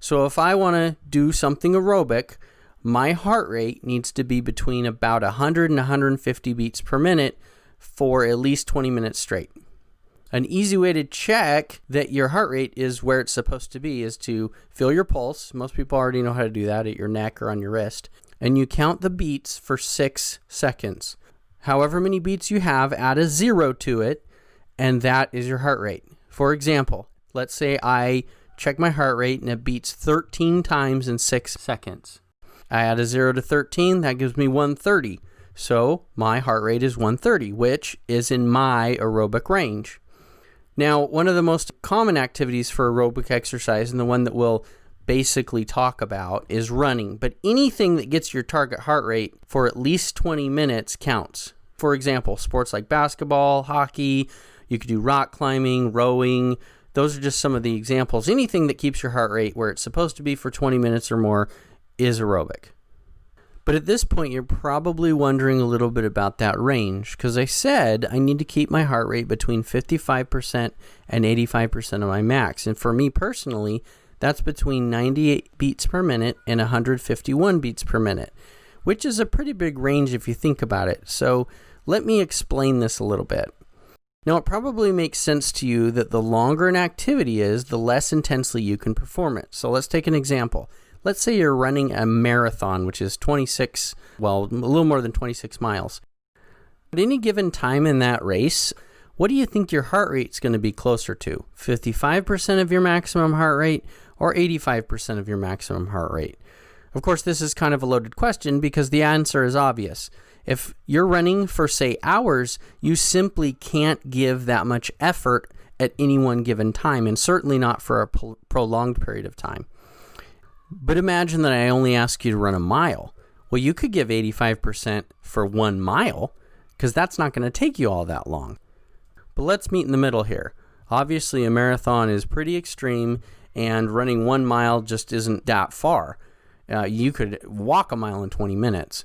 So if I want to do something aerobic, my heart rate needs to be between about 100 and 150 beats per minute for at least 20 minutes straight. An easy way to check that your heart rate is where it's supposed to be is to feel your pulse. Most people already know how to do that at your neck or on your wrist. And you count the beats for 6 seconds. However many beats you have, add a 0 to it, and that is your heart rate. For example, let's say I check my heart rate and it beats 13 times in 6 seconds. I add a 0 to 13, that gives me 130. So my heart rate is 130, which is in my aerobic range. Now, one of the most common activities for aerobic exercise, and the one that will basically talk about is running, but anything that gets your target heart rate for at least 20 minutes counts. For example, sports like basketball, hockey, you could do rock climbing, rowing. Those are just some of the examples. Anything that keeps your heart rate where it's supposed to be for 20 minutes or more is aerobic. But at this point, you're probably wondering a little bit about that range, because I said I need to keep my heart rate between 55% and 85% of my max. And for me personally, that's between 98 beats per minute and 151 beats per minute, which is a pretty big range if you think about it. So let me explain this a little bit. Now, it probably makes sense to you that the longer an activity is, the less intensely you can perform it. So let's take an example. Let's say you're running a marathon, which is a little more than 26 miles. At any given time in that race, what do you think your heart rate's going to be closer to? 55% of your maximum heart rate or 85% of your maximum heart rate? Of course, this is kind of a loaded question because the answer is obvious. If you're running for, say, hours, you simply can't give that much effort at any one given time, and certainly not for a prolonged period of time. But imagine that I only ask you to run a mile. Well, you could give 85% for 1 mile, because that's not going to take you all that long. But let's meet in the middle here. Obviously, a marathon is pretty extreme, and running 1 mile just isn't that far. You could walk a mile in 20 minutes.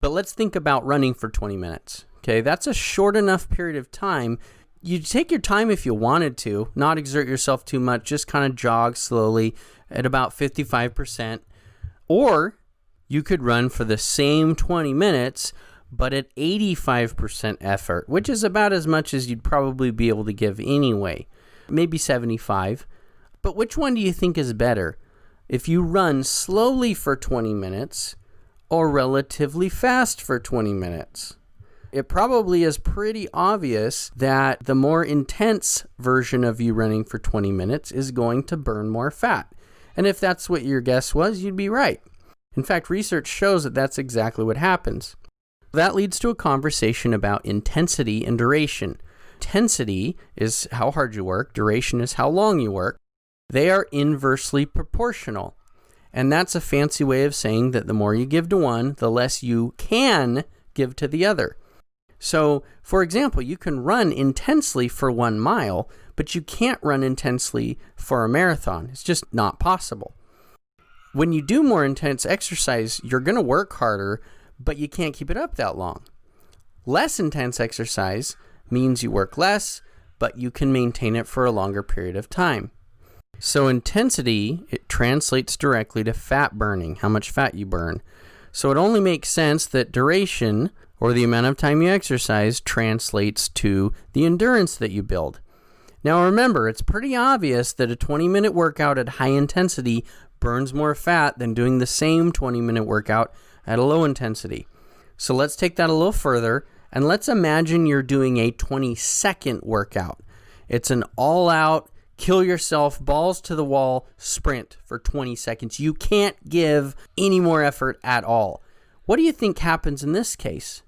But let's think about running for 20 minutes. Okay, that's a short enough period of time. You'd take your time if you wanted to, not exert yourself too much, just kind of jog slowly at about 55%. Or you could run for the same 20 minutes, but at 85% effort, which is about as much as you'd probably be able to give anyway. Maybe 75. But which one do you think is better? If you run slowly for 20 minutes or relatively fast for 20 minutes? It probably is pretty obvious that the more intense version of you running for 20 minutes is going to burn more fat. And if that's what your guess was, you'd be right. In fact, research shows that that's exactly what happens. That leads to a conversation about intensity and duration. Intensity is how hard you work. Duration is how long you work. They are inversely proportional. And that's a fancy way of saying that the more you give to one, the less you can give to the other. So, for example, you can run intensely for 1 mile, but you can't run intensely for a marathon. It's just not possible. When you do more intense exercise, you're going to work harder, but you can't keep it up that long. Less intense exercise means you work less, but you can maintain it for a longer period of time. So intensity, it translates directly to fat burning, how much fat you burn. So it only makes sense that duration, or the amount of time you exercise, translates to the endurance that you build. Now remember, it's pretty obvious that a 20-minute workout at high intensity burns more fat than doing the same 20-minute workout at a low intensity. So let's take that a little further, and let's imagine you're doing a 20-second workout. It's an all-out, kill yourself, balls to the wall sprint for 20 seconds. You can't give any more effort at all. What do you think happens in this case?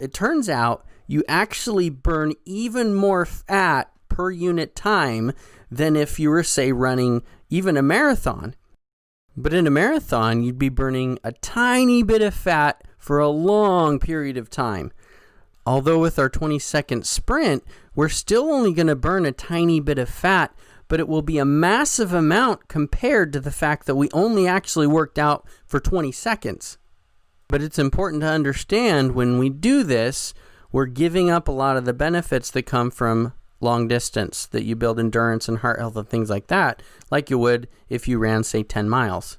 It turns out you actually burn even more fat per unit time than if you were, say, running even a marathon. But in a marathon, you'd be burning a tiny bit of fat for a long period of time. Although with our 20-second sprint, we're still only going to burn a tiny bit of fat, but it will be a massive amount compared to the fact that we only actually worked out for 20 seconds. But it's important to understand when we do this, we're giving up a lot of the benefits that come from long distance, that you build endurance and heart health and things like that, like you would if you ran, say, 10 miles.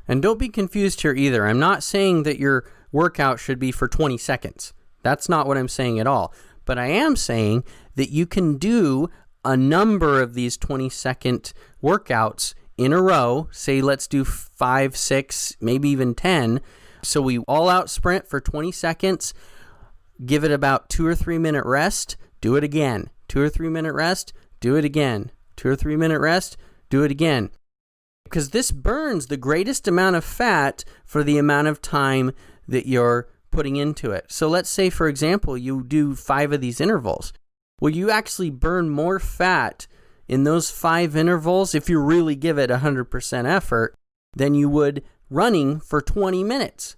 And don't be confused here either. I'm not saying that your workout should be for 20 seconds. That's not what I'm saying at all. But I am saying that you can do a number of these 20-second workouts in a row. Say, let's do 5, 6, maybe even 10. So we all out sprint for 20 seconds, give it about 2 or 3 minute rest, do it again. 2 or 3 minute rest, do it again. 2 or 3 minute rest, do it again. Because this burns the greatest amount of fat for the amount of time that you're putting into it. So let's say, for example, you do 5 of these intervals. Well, you actually burn more fat in those 5 intervals, if you really give it 100% effort, than you would running for 20 minutes.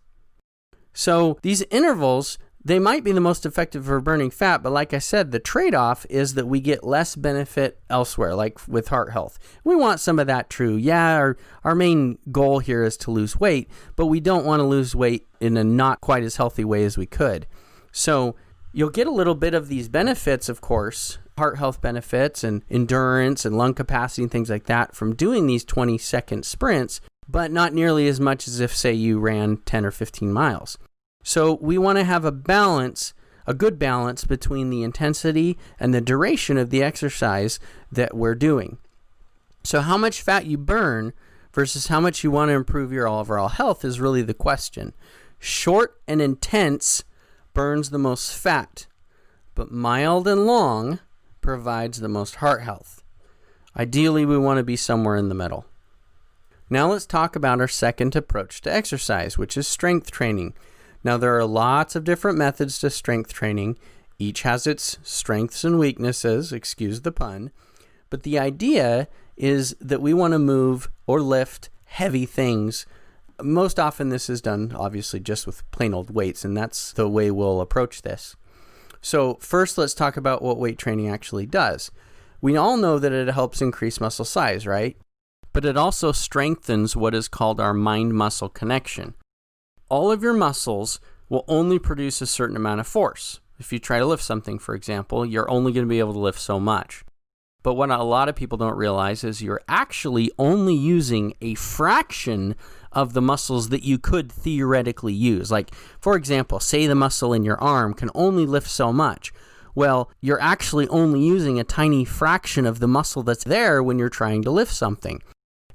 So these intervals, they might be the most effective for burning fat, but like I said, the trade-off is that we get less benefit elsewhere, like with heart health. We want some of that true. Yeah, our main goal here is to lose weight, but we don't want to lose weight in a not quite as healthy way as we could. So you'll get a little bit of these benefits, of course, heart health benefits and endurance and lung capacity and things like that from doing these 20-second sprints, but not nearly as much as if, say, you ran 10 or 15 miles. So we want to have a balance, a good balance between the intensity and the duration of the exercise that we're doing. So how much fat you burn versus how much you want to improve your overall health is really the question. Short and intense burns the most fat, but mild and long provides the most heart health. Ideally, we want to be somewhere in the middle. Now let's talk about our second approach to exercise, which is strength training. Now, there are lots of different methods to strength training. Each has its strengths and weaknesses, excuse the pun. But the idea is that we want to move or lift heavy things. Most often this is done, obviously, just with plain old weights, and that's the way we'll approach this. So first, let's talk about what weight training actually does. We all know that it helps increase muscle size, right? But it also strengthens what is called our mind-muscle connection. All of your muscles will only produce a certain amount of force. If you try to lift something, for example, you're only going to be able to lift so much. But what a lot of people don't realize is you're actually only using a fraction of the muscles that you could theoretically use. Like, for example, say the muscle in your arm can only lift so much. Well, you're actually only using a tiny fraction of the muscle that's there when you're trying to lift something.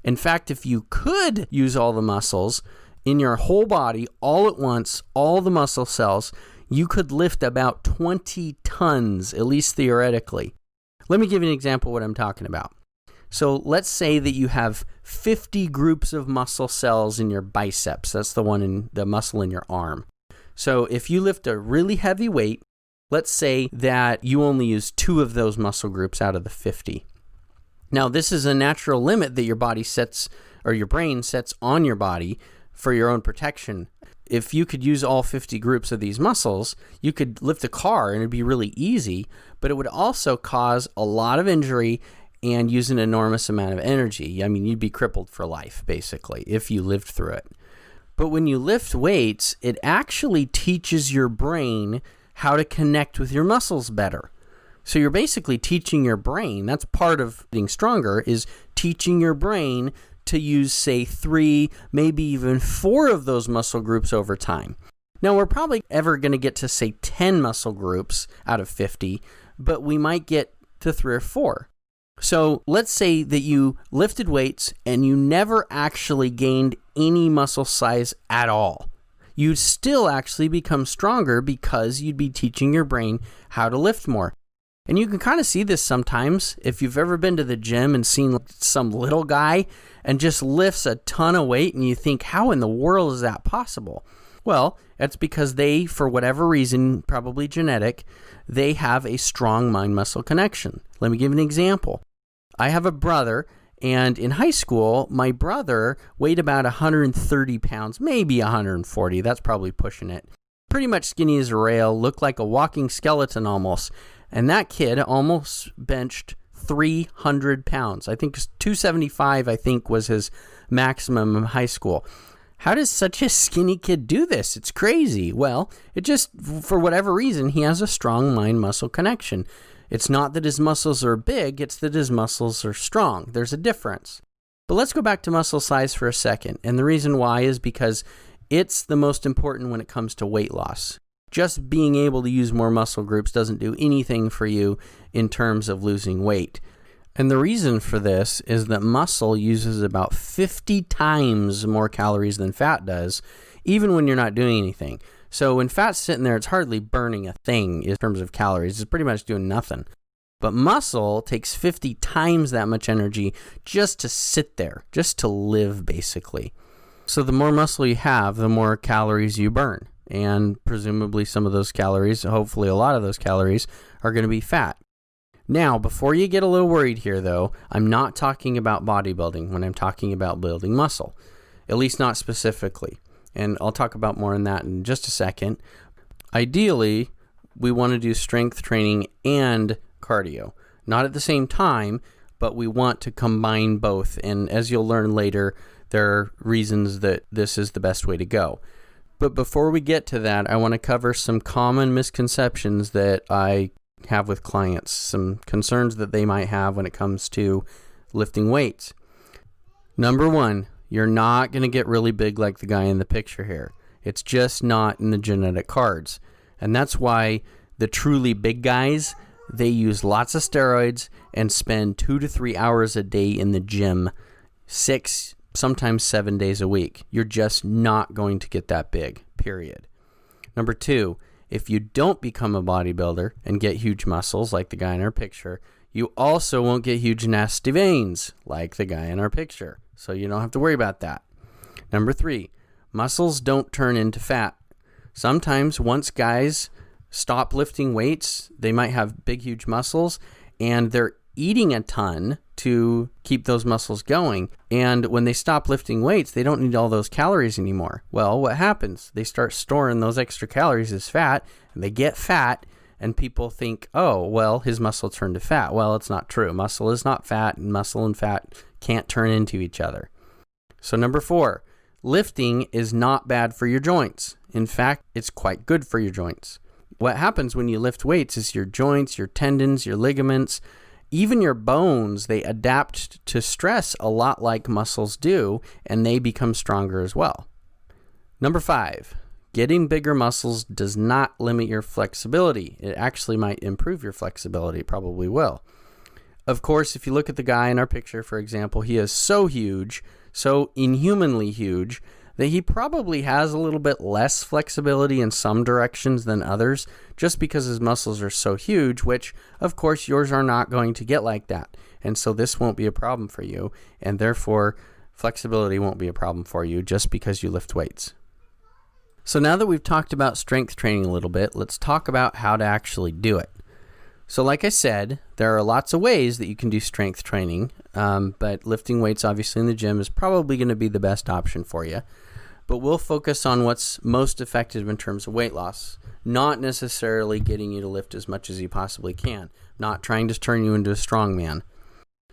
In fact, if you could use all the muscles in your whole body all at once, all the muscle cells, you could lift about 20 tons, at least theoretically. Let me give you an example of what I'm talking about. So let's say that you have 50 groups of muscle cells in your biceps. That's the muscle in your arm. So if you lift a really heavy weight, let's say that you only use 2 of those muscle groups out of the 50. Now, this is a natural limit that your body sets, or your brain sets on your body for your own protection. If you could use all 50 groups of these muscles, you could lift a car and it'd be really easy, but it would also cause a lot of injury and use an enormous amount of energy. I mean, you'd be crippled for life, basically, if you lived through it. But when you lift weights, it actually teaches your brain how to connect with your muscles better. So you're basically teaching your brain, that's part of being stronger, is teaching your brain to use, say, 3, maybe even 4 of those muscle groups over time. Now, we're probably ever going to get to, say, 10 muscle groups out of 50, but we might get to 3 or 4. So let's say that you lifted weights and you never actually gained any muscle size at all. You'd still actually become stronger because you'd be teaching your brain how to lift more. And you can kind of see this sometimes if you've ever been to the gym and seen some little guy and just lifts a ton of weight and you think, how in the world is that possible? Well, that's because they, for whatever reason, probably genetic, they have a strong mind-muscle connection. Let me give you an example. I have a brother, and in high school, my brother weighed about 130 pounds, maybe 140. That's probably pushing it. Pretty much skinny as a rail, looked like a walking skeleton almost. And that kid almost benched 300 pounds. I think 275, was his maximum in high school. How does such a skinny kid do this? It's crazy. Well, it just, for whatever reason, he has a strong mind-muscle connection. It's not that his muscles are big, it's that his muscles are strong. There's a difference. But let's go back to muscle size for a second. And the reason why is because it's the most important when it comes to weight loss. Just being able to use more muscle groups doesn't do anything for you in terms of losing weight. And the reason for this is that muscle uses about 50 times more calories than fat does, even when you're not doing anything. So when fat's sitting there, it's hardly burning a thing in terms of calories. It's pretty much doing nothing. But muscle takes 50 times that much energy just to sit there, just to live, basically. So the more muscle you have, the more calories you burn. And presumably some of those calories, hopefully a lot of those calories, are going to be fat. Now, before you get a little worried here, though, I'm not talking about bodybuilding when I'm talking about building muscle, at least not specifically. And I'll talk about more on that in just a second. Ideally, we want to do strength training and cardio. Not at the same time, but we want to combine both. And as you'll learn later, there are reasons that this is the best way to go. But before we get to that, I want to cover some common misconceptions that I have with clients, some concerns that they might have when it comes to lifting weights. Number one, you're not going to get really big like the guy in the picture here. It's just not in the genetic cards. And that's why the truly big guys, they use lots of steroids and spend 2 to 3 hours a day in the gym, 6, sometimes 7 days a week. You're just not going to get that big, period. Number two, if you don't become a bodybuilder and get huge muscles like the guy in our picture, you also won't get huge nasty veins like the guy in our picture. So you don't have to worry about that. Number three, muscles don't turn into fat. Sometimes once guys stop lifting weights, they might have big, huge muscles, and they're eating a ton to keep those muscles going. And when they stop lifting weights, they don't need all those calories anymore. Well, what happens? They start storing those extra calories as fat, and they get fat, and people think, oh, well, his muscle turned to fat. Well, it's not true. Muscle is not fat, and muscle and fat can't turn into each other. So number four, lifting is not bad for your joints. In fact, it's quite good for your joints. What happens when you lift weights is your joints, your tendons, your ligaments, even your bones, they adapt to stress a lot like muscles do, and they become stronger as well. Number five, getting bigger muscles does not limit your flexibility. It actually might improve your flexibility. It probably will. Of course, if you look at the guy in our picture, for example, he is so huge, so inhumanly huge, that he probably has a little bit less flexibility in some directions than others, just because his muscles are so huge, which, of course, yours are not going to get like that. And so this won't be a problem for you, and therefore, flexibility won't be a problem for you just because you lift weights. So now that we've talked about strength training a little bit, let's talk about how to actually do it. So like I said, there are lots of ways that you can do strength training, but lifting weights obviously in the gym is probably going to be the best option for you. But we'll focus on what's most effective in terms of weight loss, not necessarily getting you to lift as much as you possibly can, not trying to turn you into a strongman.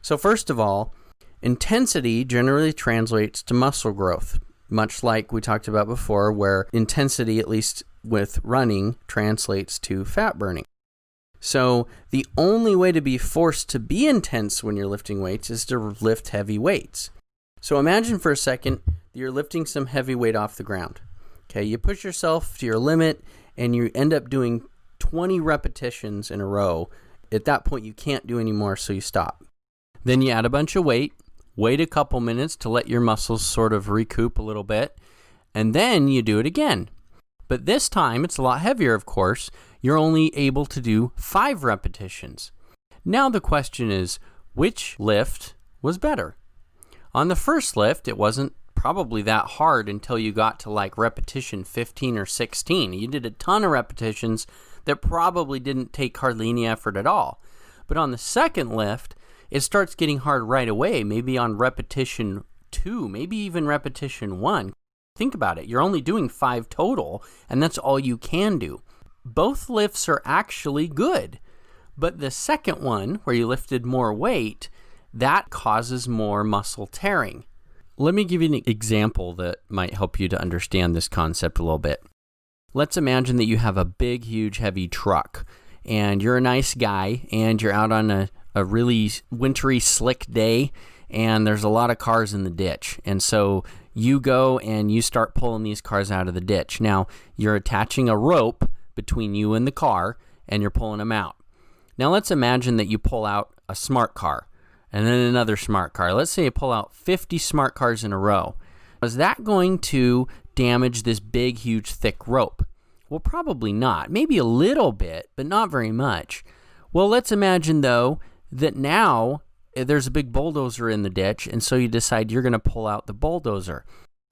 So first of all, intensity generally translates to muscle growth, much like we talked about before, where intensity, at least with running, translates to fat burning. So the only way to be forced to be intense when you're lifting weights is to lift heavy weights. So imagine for a second that you're lifting some heavy weight off the ground. Okay, you push yourself to your limit and you end up doing 20 repetitions in a row. At that point, you can't do any more, so you stop. Then you add a bunch of weight, wait a couple minutes to let your muscles sort of recoup a little bit, and then you do it again. But this time, it's a lot heavier, of course. You're only able to do 5 repetitions. Now the question is, which lift was better? On the first lift, it wasn't probably that hard until you got to like repetition 15 or 16. You did a ton of repetitions that probably didn't take hardly any effort at all. But on the second lift, it starts getting hard right away, maybe on repetition 2, maybe even repetition 1. Think about it. You're only doing 5 total, and that's all you can do. Both lifts are actually good, but the second one, where you lifted more weight, that causes more muscle tearing. Let me give you an example that might help you to understand this concept a little bit. Let's imagine that you have a big, huge, heavy truck, and you're a nice guy, and you're out on a really wintry, slick day, and there's a lot of cars in the ditch. And so you go and you start pulling these cars out of the ditch. Now, you're attaching a rope between you and the car, and you're pulling them out. Now, let's imagine that you pull out a smart car, and then another smart car. Let's say you pull out 50 smart cars in a row. Is that going to damage this big, huge, thick rope? Well, probably not. Maybe a little bit, but not very much. Well, let's imagine, though, that now there's a big bulldozer in the ditch, and so you decide you're going to pull out the bulldozer.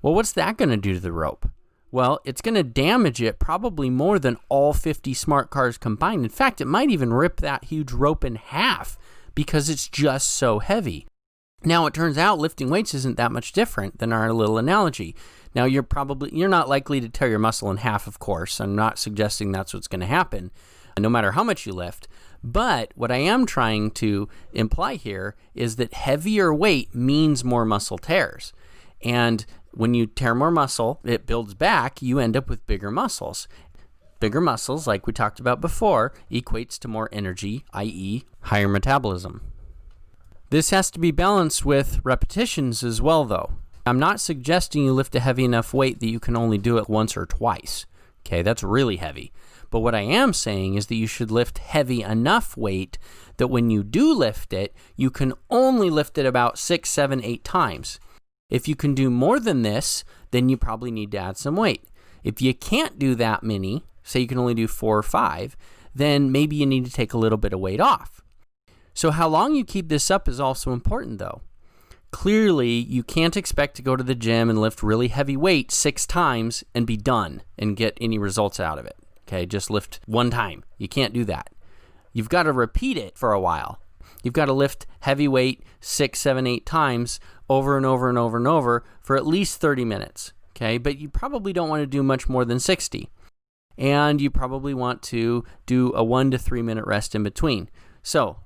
Well, what's that going to do to the rope? Well, it's going to damage it probably more than all 50 smart cars combined. In fact, it might even rip that huge rope in half because it's just so heavy. Now, it turns out lifting weights isn't that much different than our little analogy. Now, you're not likely to tear your muscle in half, of course. I'm not suggesting that's what's going to happen, no matter how much you lift. But what I am trying to imply here is that heavier weight means more muscle tears. And when you tear more muscle, it builds back, you end up with bigger muscles. Bigger muscles, like we talked about before, equates to more energy, i.e., higher metabolism. This has to be balanced with repetitions as well, though. I'm not suggesting you lift a heavy enough weight that you can only do it once or twice. Okay, that's really heavy. But what I am saying is that you should lift heavy enough weight that when you do lift it, you can only lift it about 6, 7, 8 times. If you can do more than this, then you probably need to add some weight. If you can't do that many, say you can only do 4 or 5, then maybe you need to take a little bit of weight off. So how long you keep this up is also important, though. Clearly, you can't expect to go to the gym and lift really heavy weight 6 times and be done and get any results out of it. Okay, just lift 1 time. You can't do that. You've got to repeat it for a while. You've got to lift heavy weight 6, 7, 8 times over and over and over and over for at least 30 minutes. Okay, but you probably don't want to do much more than 60. And you probably want to do a 1 to 3 minute rest in between. So,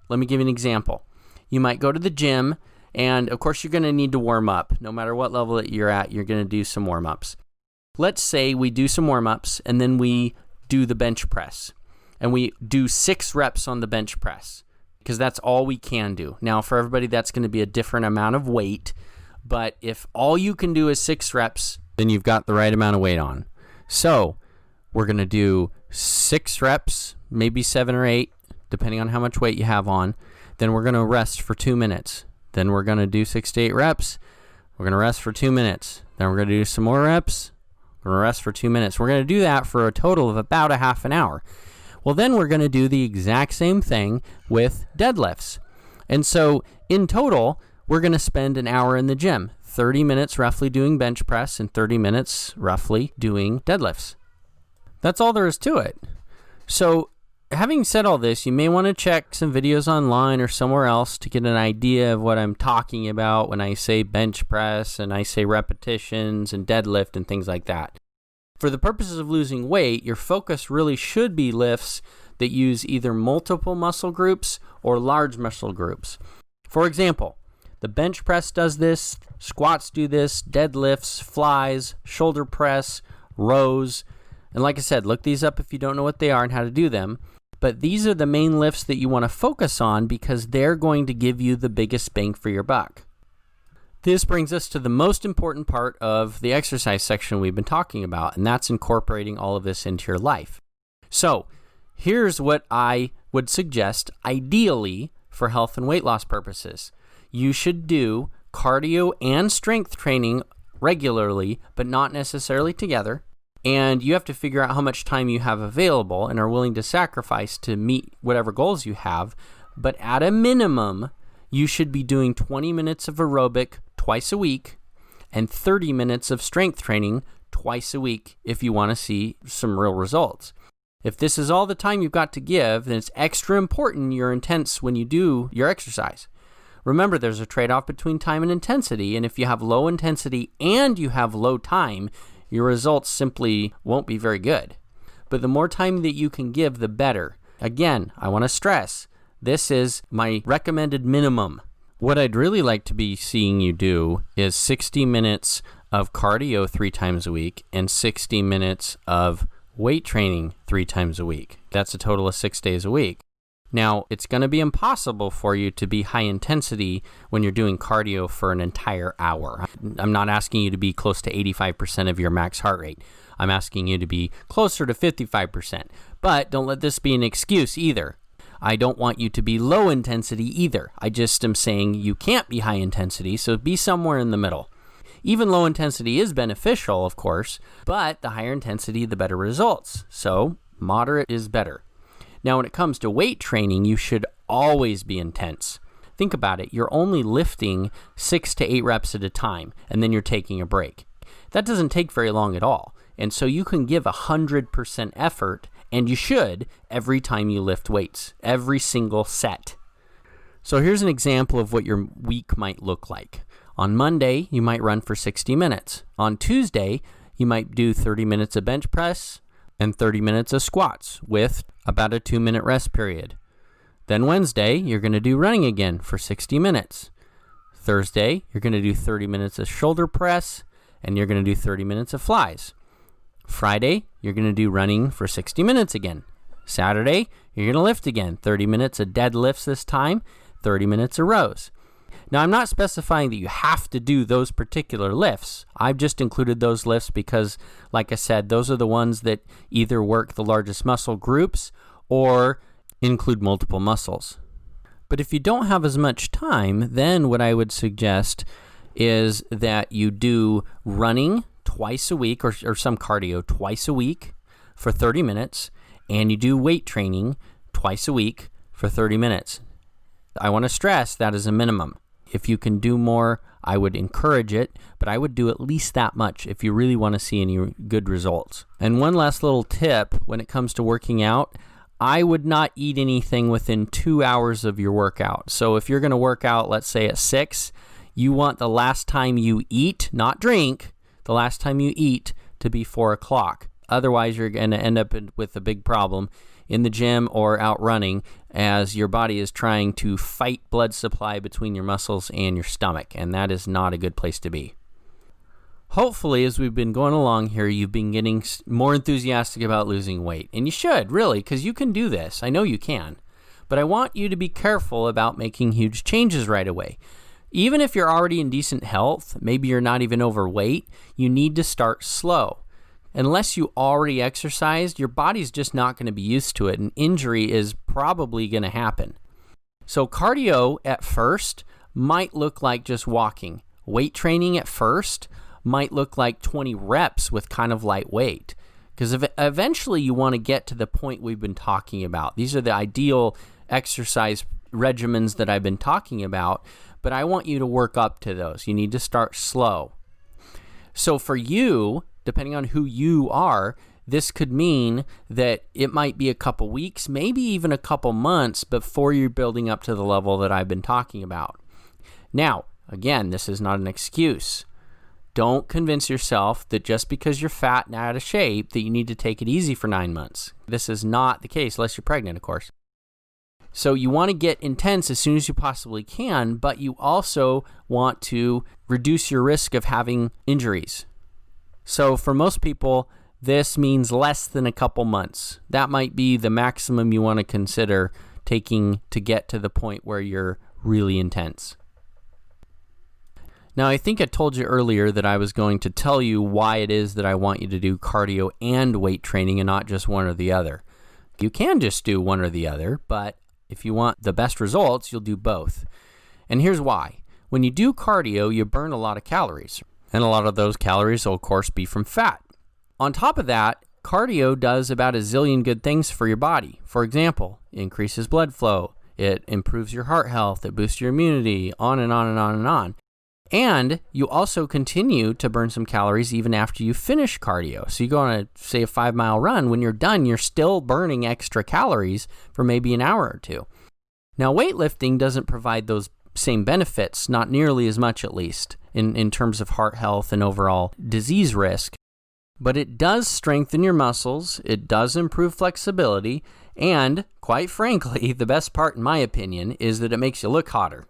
let me give you an example. You might go to the gym, and of course you're going to need to warm up. No matter what level that you're at, you're going to do some warm-ups. Let's say we do some warm-ups, and then we do the bench press. And we do 6 reps on the bench press, because that's all we can do. Now, for everybody, that's going to be a different amount of weight. But if all you can do is 6 reps, then you've got the right amount of weight on. So, we're going to do 6 reps, maybe 7 or 8, depending on how much weight you have on. Then we're going to rest for 2 minutes. Then we're going to do 6 to 8 reps. We're going to rest for 2 minutes. Then we're going to do some more reps. We're going to rest for 2 minutes. We're going to do that for a total of about a half an hour. Well, then we're going to do the exact same thing with deadlifts. And so in total, we're going to spend an hour in the gym, 30 minutes roughly doing bench press and 30 minutes roughly doing deadlifts. That's all there is to it. So having said all this, you may want to check some videos online or somewhere else to get an idea of what I'm talking about when I say bench press and I say repetitions and deadlift and things like that. For the purposes of losing weight, your focus really should be lifts that use either multiple muscle groups or large muscle groups. For example, the bench press does this, squats do this, deadlifts, flies, shoulder press, rows. And like I said, look these up if you don't know what they are and how to do them. But these are the main lifts that you want to focus on because they're going to give you the biggest bang for your buck. This brings us to the most important part of the exercise section we've been talking about, and that's incorporating all of this into your life. So, here's what I would suggest ideally for health and weight loss purposes. You should do cardio and strength training regularly, but not necessarily together. And you have to figure out how much time you have available and are willing to sacrifice to meet whatever goals you have. But at a minimum, you should be doing 20 minutes of aerobic twice a week and 30 minutes of strength training twice a week if you want to see some real results. If this is all the time you've got to give, then it's extra important you're intense when you do your exercise. Remember, there's a trade-off between time and intensity, and if you have low intensity and you have low time, your results simply won't be very good. But the more time that you can give, the better. Again, I want to stress, this is my recommended minimum. What I'd really like to be seeing you do is 60 minutes of cardio 3 times a week and 60 minutes of weight training 3 times a week. That's a total of 6 days a week. Now, it's going to be impossible for you to be high intensity when you're doing cardio for an entire hour. I'm not asking you to be close to 85% of your max heart rate. I'm asking you to be closer to 55%. But don't let this be an excuse either. I don't want you to be low intensity either. I just am saying you can't be high intensity, so be somewhere in the middle. Even low intensity is beneficial, of course, but the higher intensity, the better results. So moderate is better. Now, when it comes to weight training, you should always be intense. Think about it. You're only lifting 6 to 8 reps at a time, and then you're taking a break. That doesn't take very long at all. And so you can give 100% effort, and you should, every time you lift weights, every single set. So here's an example of what your week might look like. On Monday, you might run for 60 minutes. On Tuesday, you might do 30 minutes of bench press and 30 minutes of squats with about a 2-minute rest period. Then Wednesday, you're going to do running again for 60 minutes. Thursday, you're going to do 30 minutes of shoulder press, and you're going to do 30 minutes of flies. Friday, you're going to do running for 60 minutes again. Saturday, you're going to lift again, 30 minutes of deadlifts this time, 30 minutes of rows. Now, I'm not specifying that you have to do those particular lifts. I've just included those lifts because, like I said, those are the ones that either work the largest muscle groups or include multiple muscles. But if you don't have as much time, then what I would suggest is that you do running twice a week or some cardio twice a week for 30 minutes, and you do weight training twice a week for 30 minutes. I want to stress that is a minimum. If you can do more, I would encourage it, but I would do at least that much if you really want to see any good results. And one last little tip when it comes to working out, I would not eat anything within 2 hours of your workout. So if you're going to work out, let's say at 6, you want the last time you eat, not drink, the last time you eat to be 4 o'clock. Otherwise, you're going to end up with a big problem in the gym or out running as your body is trying to fight blood supply between your muscles and your stomach, and that is not a good place to be. Hopefully, as we've been going along here, you've been getting more enthusiastic about losing weight, and you should, really, because you can do this. I know you can, but I want you to be careful about making huge changes right away. Even if you're already in decent health, maybe you're not even overweight, you need to start slow. Unless you already exercised, your body's just not going to be used to it, and injury is probably going to happen. So cardio at first might look like just walking. Weight training at first might look like 20 reps with kind of light weight, because eventually you want to get to the point we've been talking about. These are the ideal exercise regimens that I've been talking about, but I want you to work up to those. You need to start slow. So for you, depending on who you are, this could mean that it might be a couple weeks, maybe even a couple months before you're building up to the level that I've been talking about. Now, again, this is not an excuse. Don't convince yourself that just because you're fat and out of shape that you need to take it easy for 9 months. This is not the case, unless you're pregnant, of course. So you want to get intense as soon as you possibly can, but you also want to reduce your risk of having injuries. So for most people, this means less than a couple months. That might be the maximum you want to consider taking to get to the point where you're really intense. Now, I think I told you earlier that I was going to tell you why it is that I want you to do cardio and weight training and not just one or the other. You can just do one or the other, but if you want the best results, you'll do both. And here's why. When you do cardio, you burn a lot of calories. And a lot of those calories will, of course, be from fat. On top of that, cardio does about a zillion good things for your body. For example, it increases blood flow, it improves your heart health, it boosts your immunity, on and on and on and on. And you also continue to burn some calories even after you finish cardio. So you go on say a 5-mile run, when you're done, you're still burning extra calories for maybe an hour or two. Now, weightlifting doesn't provide those same benefits, not nearly as much at least, in terms of heart health and overall disease risk. But it does strengthen your muscles, it does improve flexibility, and quite frankly, the best part in my opinion is that it makes you look hotter.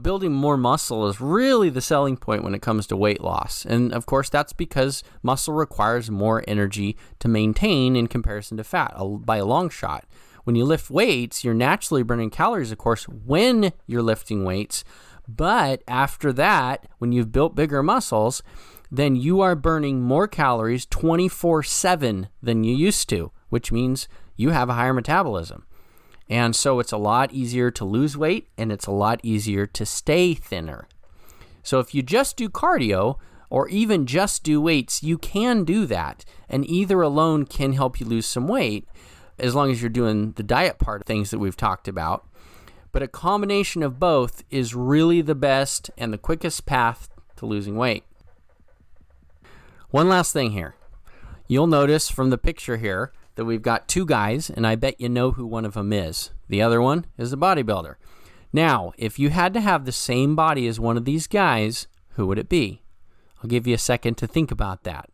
Building more muscle is really the selling point when it comes to weight loss. And of course, that's because muscle requires more energy to maintain in comparison to fat by a long shot. When you lift weights, you're naturally burning calories, of course, when you're lifting weights. But after that, when you've built bigger muscles, then you are burning more calories 24/7 than you used to, which means you have a higher metabolism. And so it's a lot easier to lose weight, and it's a lot easier to stay thinner. So if you just do cardio, or even just do weights, you can do that. And either alone can help you lose some weight, as long as you're doing the diet part of things that we've talked about. But a combination of both is really the best and the quickest path to losing weight. One last thing here. You'll notice from the picture here that we've got two guys, and I bet you know who one of them is. The other one is a bodybuilder. Now, if you had to have the same body as one of these guys, who would it be? I'll give you a second to think about that.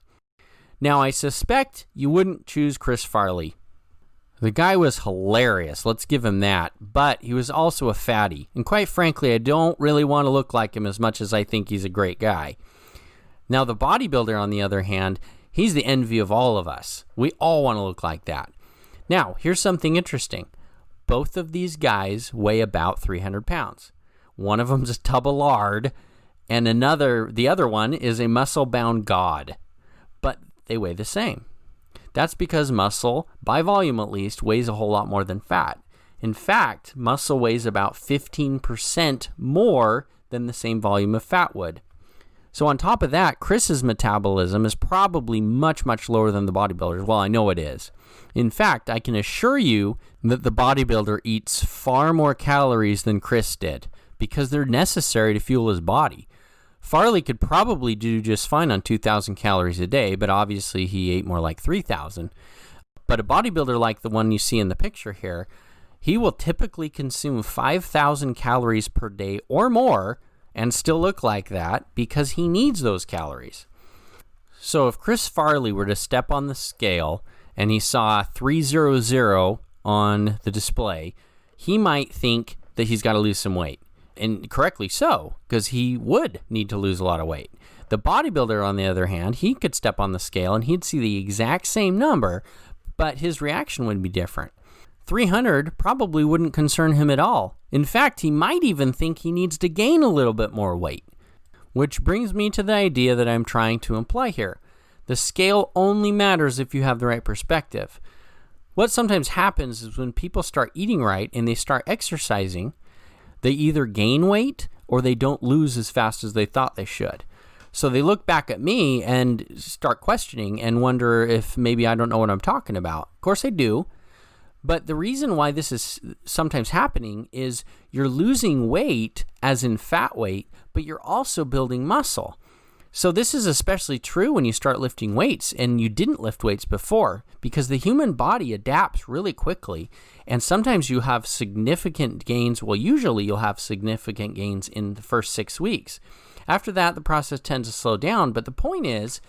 Now, I suspect you wouldn't choose Chris Farley. The guy was hilarious, let's give him that, but he was also a fatty. And quite frankly, I don't really want to look like him as much as I think he's a great guy. Now, the bodybuilder, on the other hand, he's the envy of all of us. We all want to look like that. Now, here's something interesting. Both of these guys weigh about 300 pounds. One of them's a tub of lard, and the other one is a muscle-bound god. But they weigh the same. That's because muscle, by volume at least, weighs a whole lot more than fat. In fact, muscle weighs about 15% more than the same volume of fat would. So on top of that, Chris's metabolism is probably much, much lower than the bodybuilder's. Well, I know it is. In fact, I can assure you that the bodybuilder eats far more calories than Chris did because they're necessary to fuel his body. Farley could probably do just fine on 2,000 calories a day, but obviously he ate more like 3,000. But a bodybuilder like the one you see in the picture here, he will typically consume 5,000 calories per day or more and still look like that because he needs those calories. So if Chris Farley were to step on the scale and he saw 300 on the display, he might think that he's got to lose some weight. And correctly so, because he would need to lose a lot of weight. The bodybuilder, on the other hand, he could step on the scale and he'd see the exact same number, but his reaction would be different. 300 probably wouldn't concern him at all. In fact, he might even think he needs to gain a little bit more weight. Which brings me to the idea that I'm trying to imply here. The scale only matters if you have the right perspective. What sometimes happens is when people start eating right and they start exercising, they either gain weight or they don't lose as fast as they thought they should. So they look back at me and start questioning and wonder if maybe I don't know what I'm talking about. Of course I do. But the reason why this is sometimes happening is you're losing weight, as in fat weight, but you're also building muscle. So this is especially true when you start lifting weights and you didn't lift weights before, because the human body adapts really quickly, and sometimes you have significant gains. Well, usually you'll have significant gains in the first 6 weeks. After that, the process tends to slow down, but the point is,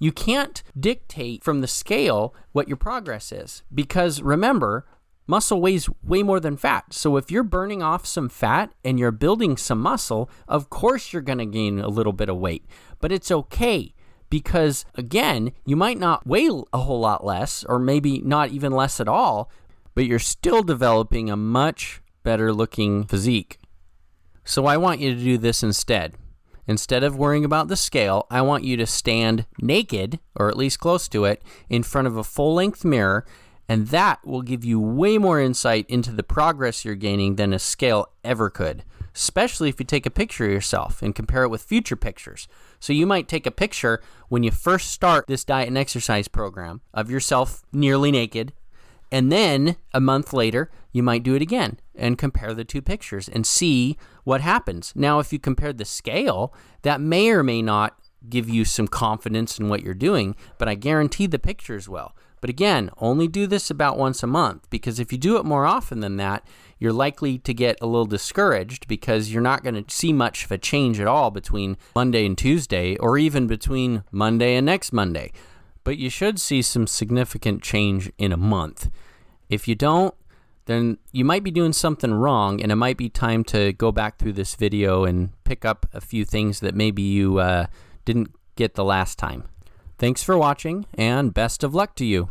you can't dictate from the scale what your progress is, because remember, muscle weighs way more than fat. So if you're burning off some fat and you're building some muscle, of course you're going to gain a little bit of weight. But it's okay because, again, you might not weigh a whole lot less or maybe not even less at all, but you're still developing a much better looking physique. So I want you to do this instead. Instead of worrying about the scale, I want you to stand naked, or at least close to it, in front of a full-length mirror, and that will give you way more insight into the progress you're gaining than a scale ever could, especially if you take a picture of yourself and compare it with future pictures. So you might take a picture when you first start this diet and exercise program of yourself nearly naked, and then a month later, you might do it again and compare the two pictures and see what happens. Now, if you compared the scale, that may or may not give you some confidence in what you're doing, but I guarantee the pictures will. But again, only do this about once a month, because if you do it more often than that, you're likely to get a little discouraged because you're not going to see much of a change at all between Monday and Tuesday, or even between Monday and next Monday. But you should see some significant change in a month. If you don't, then you might be doing something wrong, and it might be time to go back through this video and pick up a few things that maybe you didn't get the last time. Thanks for watching, and best of luck to you.